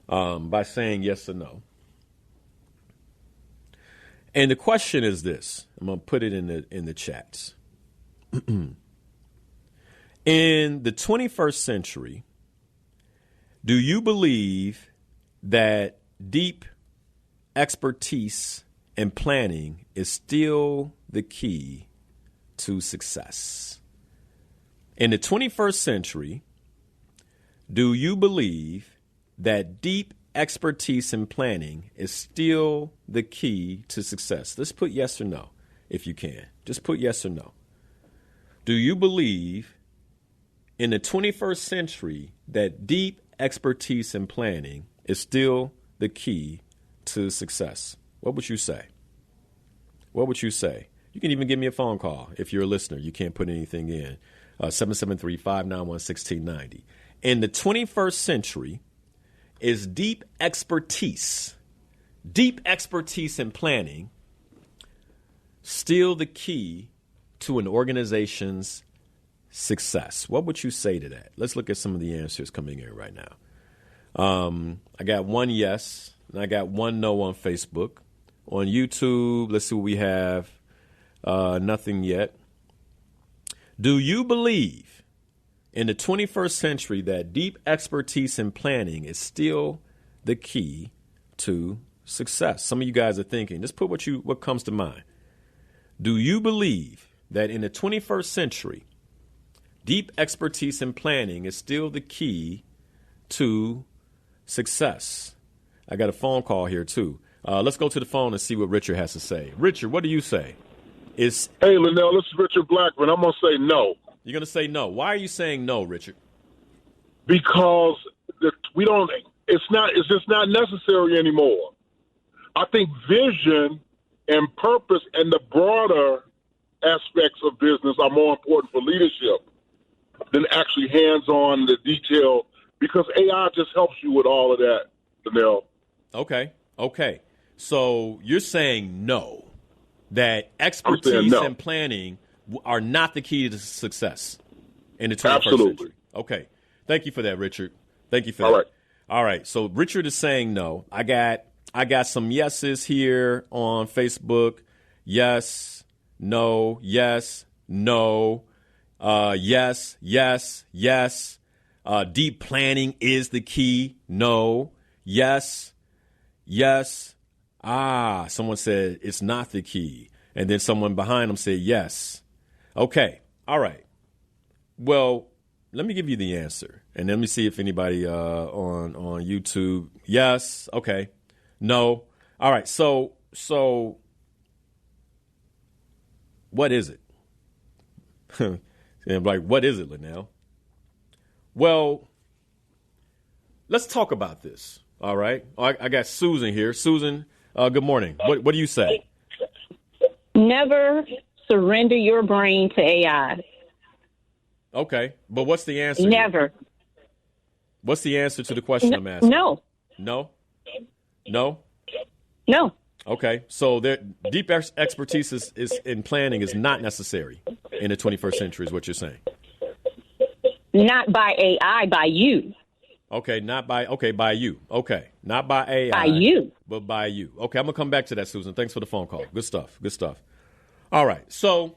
by saying yes or no. And the question is this. I'm going to put it in the chats. In the 21st century, do you believe that deep expertise and planning is still the key to success? In the 21st century, do you believe that deep expertise and planning is still the key to success? Let's put yes or no, if you can. Just put yes or no. Do you believe in the 21st century that deep expertise and planning is still the key to success? What would you say? What would you say? You can even give me a phone call if you're a listener. You can't put anything in. 773-591-1690. In the 21st century, is deep expertise and planning still the key to an organization's success? What would you say to that? Let's look at some of the answers coming in right now. I got one yes, and I got one no on Facebook. On YouTube, let's see what we have. Nothing yet. Do you believe in the 21st century that deep expertise and planning is still the key to success? Some of you guys are thinking, just put what comes to mind. Do you believe that in the 21st century, deep expertise and planning is still the key to success? I got a phone call here, too. Let's go to the phone and see what Richard has to say. Richard, what do you say? Hey, Linnell, this is Richard Blackman. I'm going to say no. You're going to say no. Why are you saying no, Richard? Because it's just not necessary anymore. I think vision and purpose and the broader aspects of business are more important for leadership than actually hands-on the detail, because AI just helps you with all of that, Linnell. Okay. So you're saying no, that expertise and planning are not the key to success in the 21st century. Okay. Thank you for that, Richard. Thank you for that. All right. So Richard is saying no. I got some yeses here on Facebook. Yes, no, yes, no, yes, yes, yes. Deep planning is the key. No, yes, yes. Someone said it's not the key. And then someone behind them said yes. Okay. All right. Well, let me give you the answer. And let me see if anybody on YouTube. Yes. Okay. No. All right. So what is it? And I'm like, what is it, Linnell? Well, let's talk about this. All right. I got Susan here. Susan, good morning. What do you say? Never surrender your brain to AI. Okay. But what's the answer? Never. What's the answer to the question I'm asking? No. No? No? No, Okay, so deep expertise is in planning is not necessary in the 21st century, is what you're saying. not by AI, by you. Okay, by you. Okay, not by AI, By you. but by you. Okay, I'm gonna come back to that, Susan. Thanks for the phone call. Good stuff. Good stuff. All right, so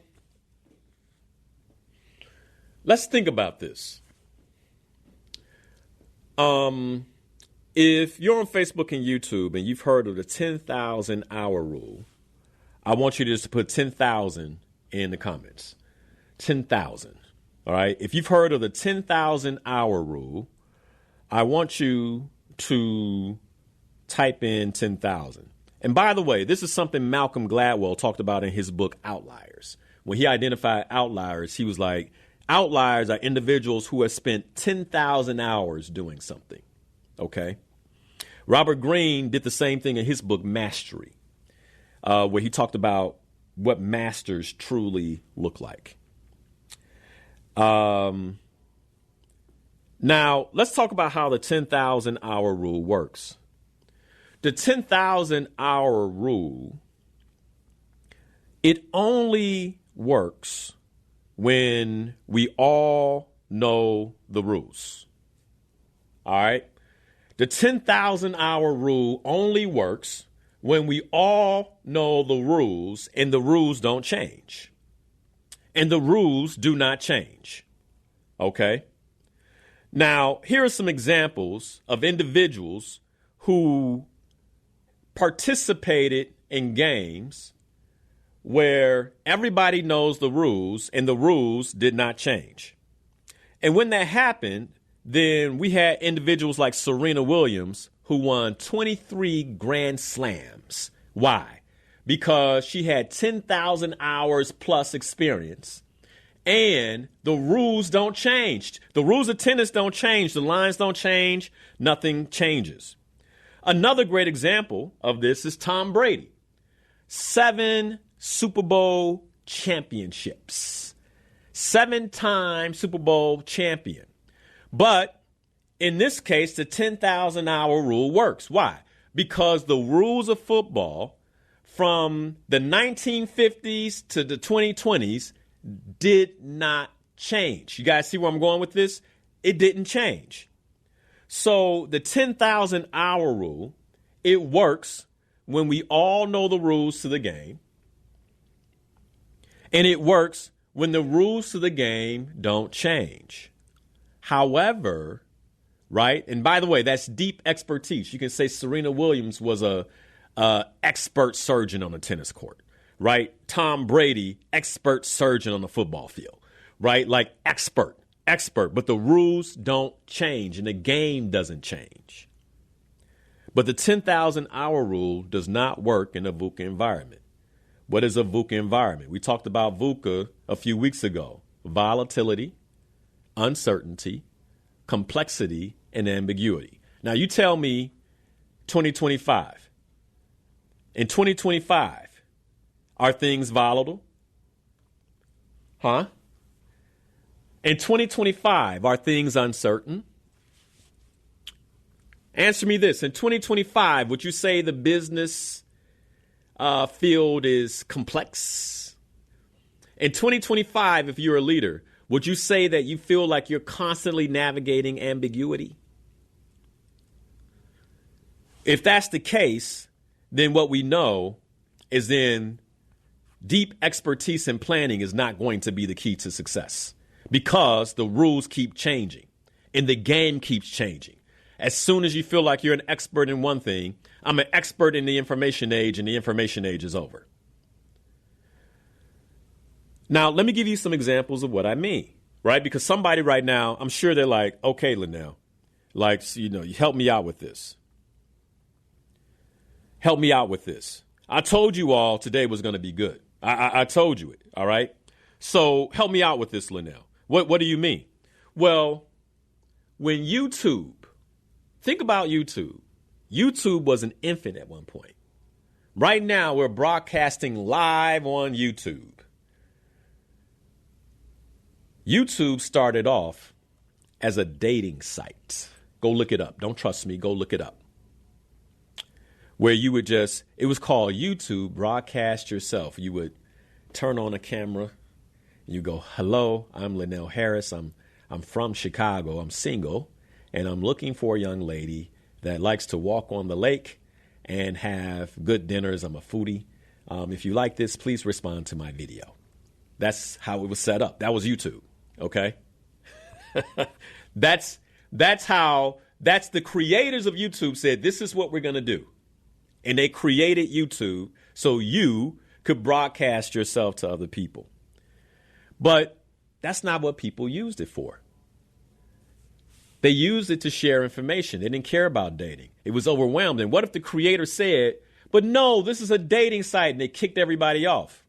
let's think about this. If you're on Facebook and YouTube and you've heard of the 10,000 hour rule, I want you to just put 10,000 in the comments. 10,000. All right. If you've heard of the 10,000 hour rule, I want you to type in 10,000. And by the way, this is something Malcolm Gladwell talked about in his book, Outliers. When he identified outliers, he was like, outliers are individuals who have spent 10,000 hours doing something. Okay. Robert Greene did the same thing in his book, Mastery, where he talked about what masters truly look like. Now, let's talk about how the 10,000 hour rule works. The 10,000 hour rule, it only works when we all know the rules. All right. The 10,000 hour rule only works when we all know the rules and the rules don't change. And the rules do not change. Okay. Now, here are some examples of individuals who participated in games where everybody knows the rules and the rules did not change. And when that happened, then we had individuals like Serena Williams who won 23 Grand Slams. Why? Because she had 10,000 hours plus experience and the rules don't change. The rules of tennis don't change. The lines don't change. Nothing changes. Another great example of this is Tom Brady. 7 Super Bowl championships. 7-time Super Bowl champion. But in this case, the 10,000 hour rule works. Why? Because the rules of football from the 1950s to the 2020s did not change. You guys see where I'm going with this? It didn't change. So the 10,000 hour rule, it works when we all know the rules to the game. And it works when the rules to the game don't change. However, right, and by the way, that's deep expertise. You can say Serena Williams was a expert surgeon on the tennis court, right? Tom Brady, expert surgeon on the football field, right? Like expert, but the rules don't change and the game doesn't change. But the 10,000 hour rule does not work in a VUCA environment. What is a VUCA environment? We talked about VUCA a few weeks ago. Volatility, uncertainty, complexity, and ambiguity. Now, you tell me 2025. In 2025, are things volatile? Huh? In 2025, are things uncertain? Answer me this. In 2025, would you say the business field is complex? In 2025, if you're a leader, would you say that you feel like you're constantly navigating ambiguity? If that's the case, then what we know is then deep expertise in planning is not going to be the key to success because the rules keep changing and the game keeps changing. As soon as you feel like you're an expert in one thing, I'm an expert in the information age and the information age is over. Now, let me give you some examples of what I mean, right? Because somebody right now, I'm sure they're like, okay, Linnell, like, you help me out with this. Help me out with this. I told you all today was going to be good. I told you it, all right? So help me out with this, Linnell. What do you mean? Well, when think about YouTube. YouTube was an infant at one point. Right now, we're broadcasting live on YouTube. YouTube started off as a dating site. Go look it up. Don't trust me. Go look it up. where you would it was called YouTube Broadcast Yourself. You would turn on a camera, and you go, hello, I'm Linnell Harris. I'm from Chicago. I'm single, and I'm looking for a young lady that likes to walk on the lake and have good dinners. I'm a foodie. If you like this, please respond to my video. That's how it was set up. That was YouTube. Okay. That's the creators of YouTube said, this is what we're going to do. And they created YouTube so you could broadcast yourself to other people. But that's not what people used it for. They used it to share information. They didn't care about dating. It was overwhelmed. And what if the creator said, but no, this is a dating site, and they kicked everybody off?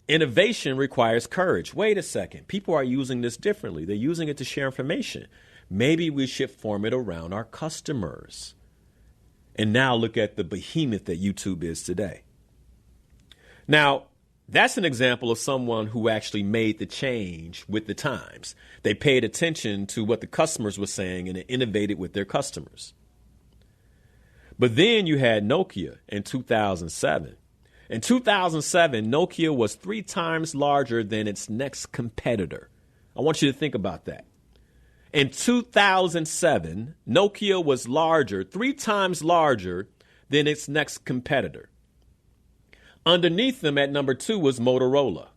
Innovation requires courage. Wait a second. People are using this differently. They're using it to share information. Maybe we should form it around our customers. And now look at the behemoth that YouTube is today. Now, that's an example of someone who actually made the change with the times. They paid attention to what the customers were saying and innovated with their customers. But then you had Nokia in 2007. In 2007, Nokia was 3 times larger than its next competitor. I want you to think about that. In 2007, Nokia was 3 times larger than its next competitor. Underneath them at number 2 was Motorola.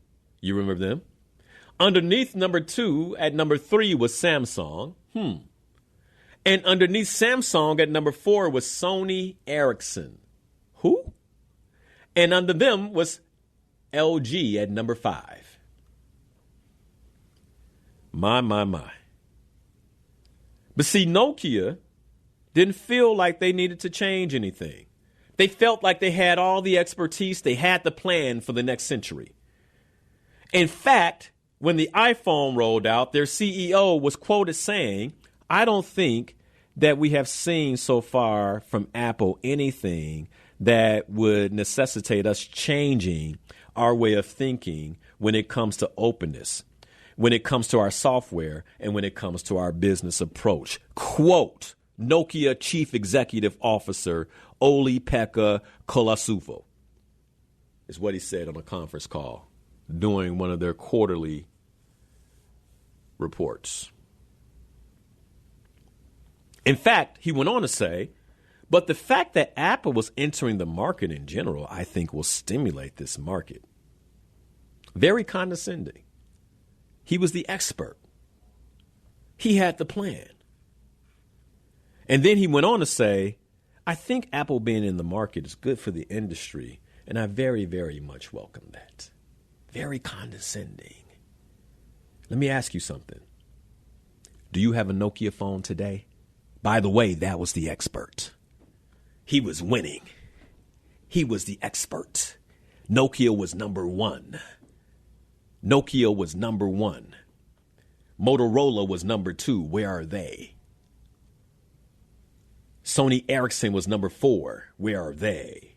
You remember them? Underneath number 2 at number 3 was Samsung. And underneath Samsung at number 4 was Sony Ericsson. Who? And under them was LG at number 5. My. But see, Nokia didn't feel like they needed to change anything. They felt like they had all the expertise. They had the plan for the next century. In fact, when the iPhone rolled out, their CEO was quoted saying, I don't think that we have seen so far from Apple anything that would necessitate us changing our way of thinking when it comes to openness, when it comes to our software, and when it comes to our business approach. Quote, Nokia Chief Executive Officer Olli-Pekka Kolasufo is what he said on a conference call during one of their quarterly reports. In fact, he went on to say, but the fact that Apple was entering the market in general, I think will stimulate this market. Very condescending. He was the expert. He had the plan. And then he went on to say, I think Apple being in the market is good for the industry, and I very, very much welcome that. Very condescending. Let me ask you something. Do you have a Nokia phone today? By the way, that was the expert. He was winning. He was the expert. Nokia was number 1. Nokia was number 1. Motorola was number 2. Where are they? Sony Ericsson was number 4. Where are they?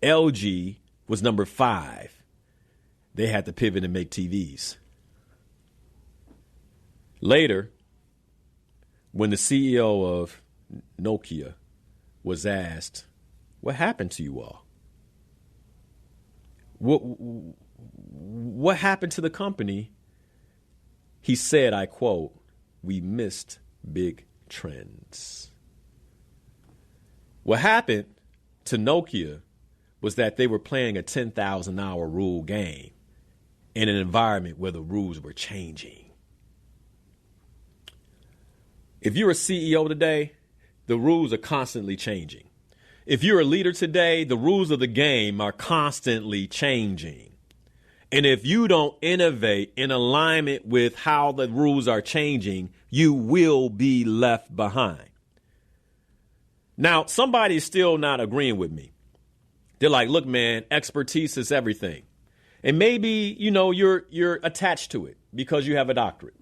LG was number 5. They had to pivot and make TVs. Later, when the CEO of Nokia was asked, what happened to you all? What happened to the company? He said, I quote, we missed big trends. What happened to Nokia was that they were playing a 10,000-hour rule game in an environment where the rules were changing. If you're a CEO today, the rules are constantly changing. If you're a leader today, the rules of the game are constantly changing. And if you don't innovate in alignment with how the rules are changing, you will be left behind. Now, somebody's still not agreeing with me. They're like, look, man, expertise is everything. And maybe, you're attached to it because you have a doctorate.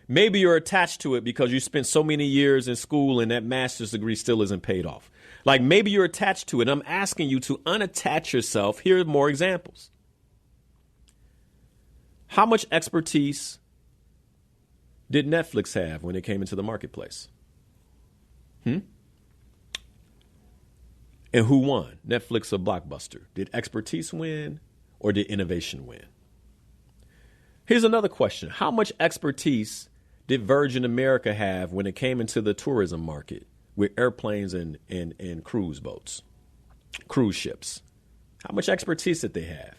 Maybe you're attached to it because you spent so many years in school and that master's degree still isn't paid off. Like maybe you're attached to it. I'm asking you to unattach yourself. Here are more examples. How much expertise did Netflix have when it came into the marketplace? And who won? Netflix or Blockbuster? Did expertise win or did innovation win? Here's another question. How much expertise did Virgin America have when it came into the tourism market with airplanes and cruise boats, cruise ships? How much expertise did they have?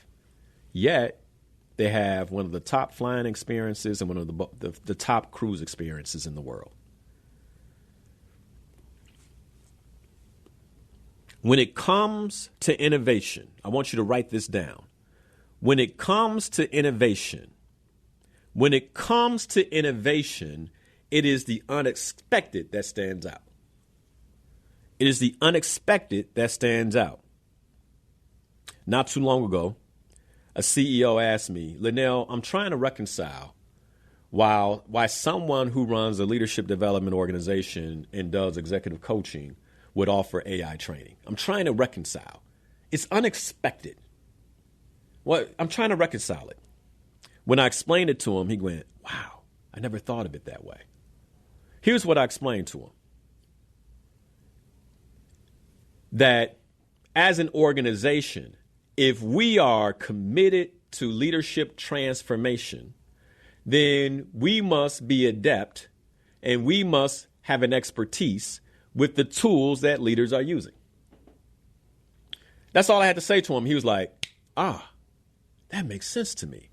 Yet, they have one of the top flying experiences and one of the top cruise experiences in the world. When it comes to innovation, I want you to write this down. When it comes to innovation, it is the unexpected that stands out. It is the unexpected that stands out. Not too long ago, a CEO asked me, Linnell, I'm trying to reconcile why someone who runs a leadership development organization and does executive coaching would offer AI training. I'm trying to reconcile. It's unexpected. I'm trying to reconcile it. When I explained it to him, he went, wow, I never thought of it that way. Here's what I explained to him. That as an organization, if we are committed to leadership transformation, then we must be adept and we must have an expertise with the tools that leaders are using. That's all I had to say to him. He was like, that makes sense to me.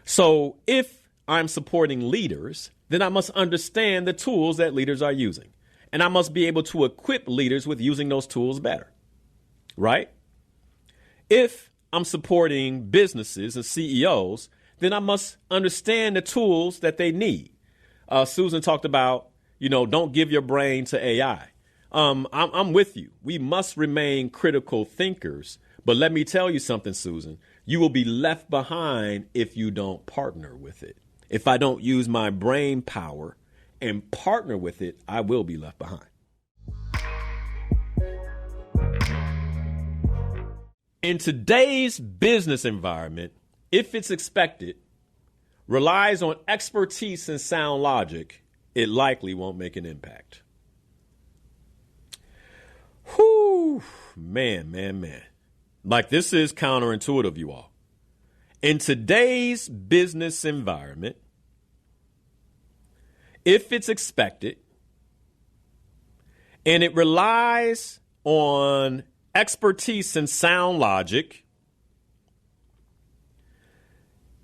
So if I'm supporting leaders, then I must understand the tools that leaders are using. And I must be able to equip leaders with using those tools better. Right? If I'm supporting businesses and CEOs, then I must understand the tools that they need. Susan talked about, don't give your brain to AI. I'm with you. We must remain critical thinkers. But let me tell you something, Susan. You will be left behind if you don't partner with it. If I don't use my brain power and partner with it, I will be left behind. In today's business environment, if it's expected, relies on expertise and sound logic, it likely won't make an impact. Whew, man. Like, this is counterintuitive, you all. In today's business environment, if it's expected and it relies on expertise and sound logic,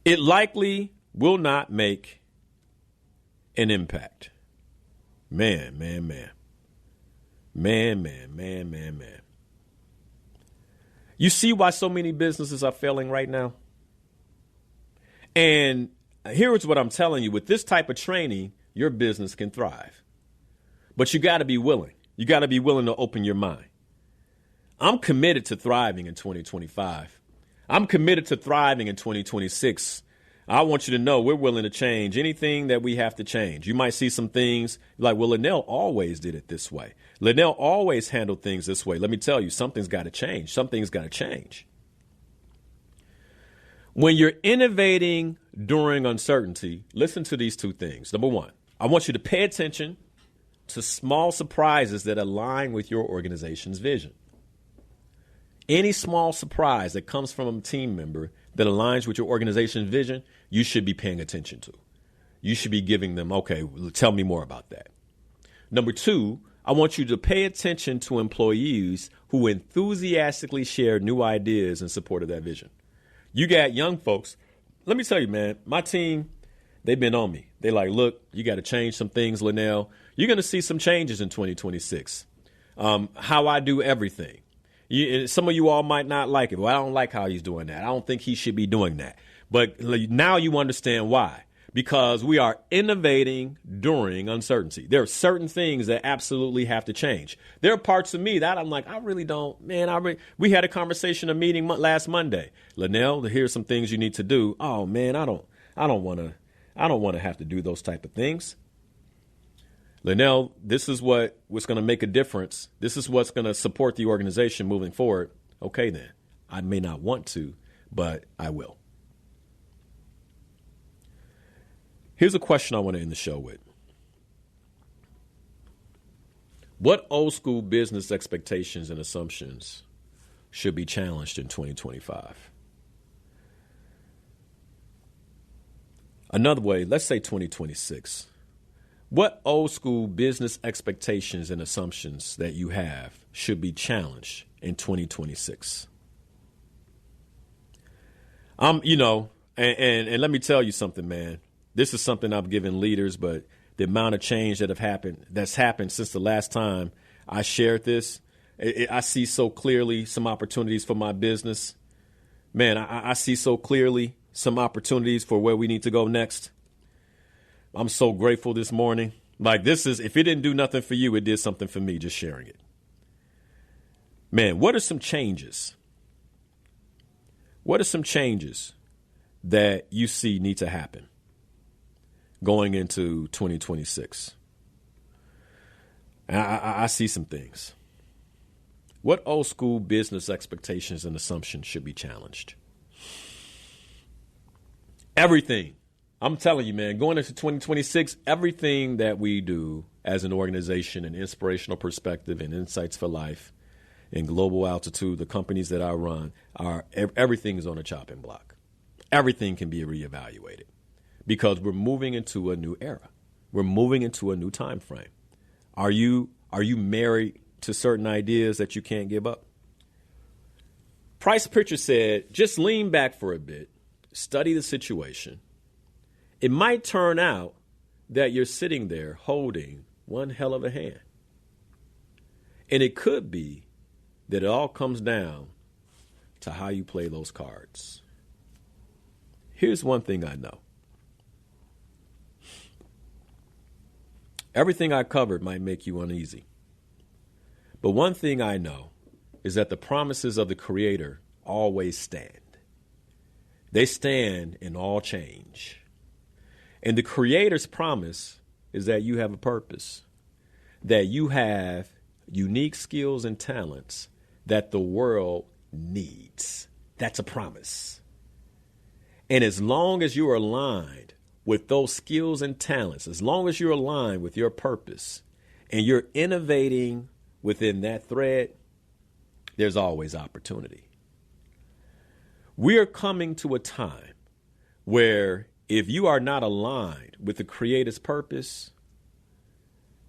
it likely will not make an impact. Man. You see why so many businesses are failing right now? And here's what I'm telling you. With this type of training, your business can thrive. But you got to be willing. You got to be willing to open your mind. I'm committed to thriving in 2025. I'm committed to thriving in 2026. I want you to know we're willing to change anything that we have to change. You might see some things like, well, Linnell always did it this way. Linnell always handled things this way. Let me tell you, something's got to change. Something's got to change. When you're innovating during uncertainty, listen to these two things. Number one, I want you to pay attention to small surprises that align with your organization's vision. Any small surprise that comes from a team member that aligns with your organization's vision, you should be paying attention to. You should be giving them, okay, tell me more about that. Number two, I want you to pay attention to employees who enthusiastically share new ideas in support of that vision. You got young folks. Let me tell you, man, my team, they've been on me. They like, look, you got to change some things, Linnell. You're going to see some changes in 2026. How I do everything. Some of you all might not like it. Well, I don't like how he's doing that. I don't think he should be doing that. But now you understand why. Because we are innovating during uncertainty. There are certain things that absolutely have to change. There are parts of me that I'm like, I really don't, man. We had a conversation, a meeting last Monday. Linnell, here's some things you need to do. Oh man, I don't want to have to do those type of things. Linnell, this is what's going to make a difference. This is what's going to support the organization moving forward. Okay, then. I may not want to, but I will. Here's a question I want to end the show with. What old school business expectations and assumptions should be challenged in 2025? Another way, let's say 2026. What old school business expectations and assumptions that you have should be challenged in 2026? And let me tell you something, man. This is something I've given leaders, but the amount of change that's happened since the last time I shared this, I see so clearly some opportunities for my business. Man, I see so clearly some opportunities for where we need to go next. I'm so grateful this morning. Like, this is, if it didn't do nothing for you, it did something for me just sharing it. Man, what are some changes? What are some changes that you see need to happen going into 2026? I see some things. What old school business expectations and assumptions should be challenged? Everything. I'm telling you, man, going into 2026, everything that we do as an organization, an Inspirational Perspective and Insights for Life, in Global Altitude, the companies that I run, everything is on a chopping block. Everything can be reevaluated because we're moving into a new era. We're moving into a new time frame. Are you married to certain ideas that you can't give up? Price Pritchard said, just lean back for a bit, study the situation. It might turn out that you're sitting there holding one hell of a hand. And it could be that it all comes down to how you play those cards. Here's one thing I know. Everything I covered might make you uneasy. But one thing I know is that the promises of the Creator always stand. They stand in all change. And the Creator's promise is that you have a purpose, that you have unique skills and talents that the world needs. That's a promise. And as long as you are aligned with those skills and talents, as long as you're aligned with your purpose and you're innovating within that thread, there's always opportunity. We are coming to a time where if you are not aligned with the Creator's purpose,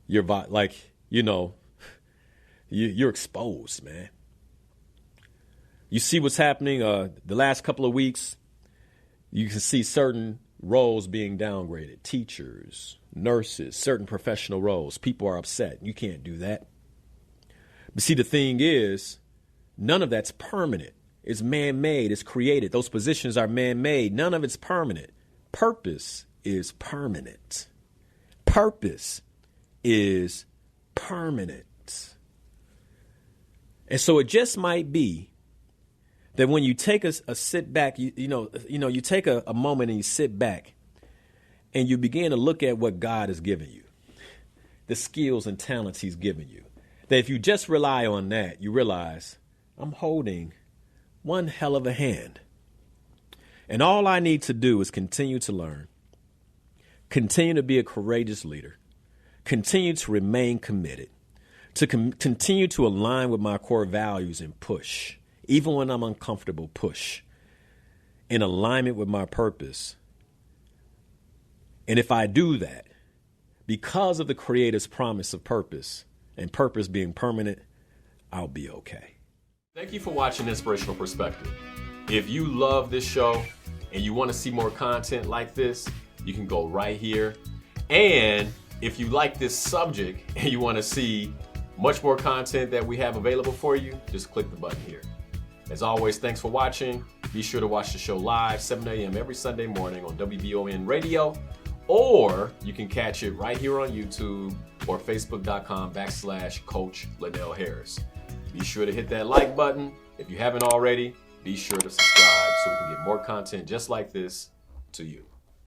you're exposed, man. You see what's happening the last couple of weeks. You can see certain roles being downgraded. Teachers, nurses, certain professional roles. People are upset. You can't do that. But see, the thing is, none of that's permanent. It's man-made. It's created. Those positions are man-made. None of it's permanent. Purpose is permanent. Purpose is permanent. And so it just might be that when you take a sit back, you take a moment and you sit back and you begin to look at what God has given you, the skills and talents He's given you, that if you just rely on that, you realize I'm holding one hell of a hand. And all I need to do is continue to learn, continue to be a courageous leader, continue to remain committed, to continue to align with my core values and push, even when I'm uncomfortable, push, in alignment with my purpose. And if I do that, because of the Creator's promise of purpose and purpose being permanent, I'll be okay. Thank you for watching Inspirational Perspective. If you love this show and you want to see more content like this, you can go right here. And if you like this subject and you want to see much more content that we have available for you, just click the button here. As always, thanks for watching. Be sure to watch the show live, 7 a.m. every Sunday morning on WBON Radio, or you can catch it right here on YouTube or Facebook.com/Coach Linnell Harris. Be sure to hit that like button. If you haven't already, be sure to subscribe so we can get more content just like this to you.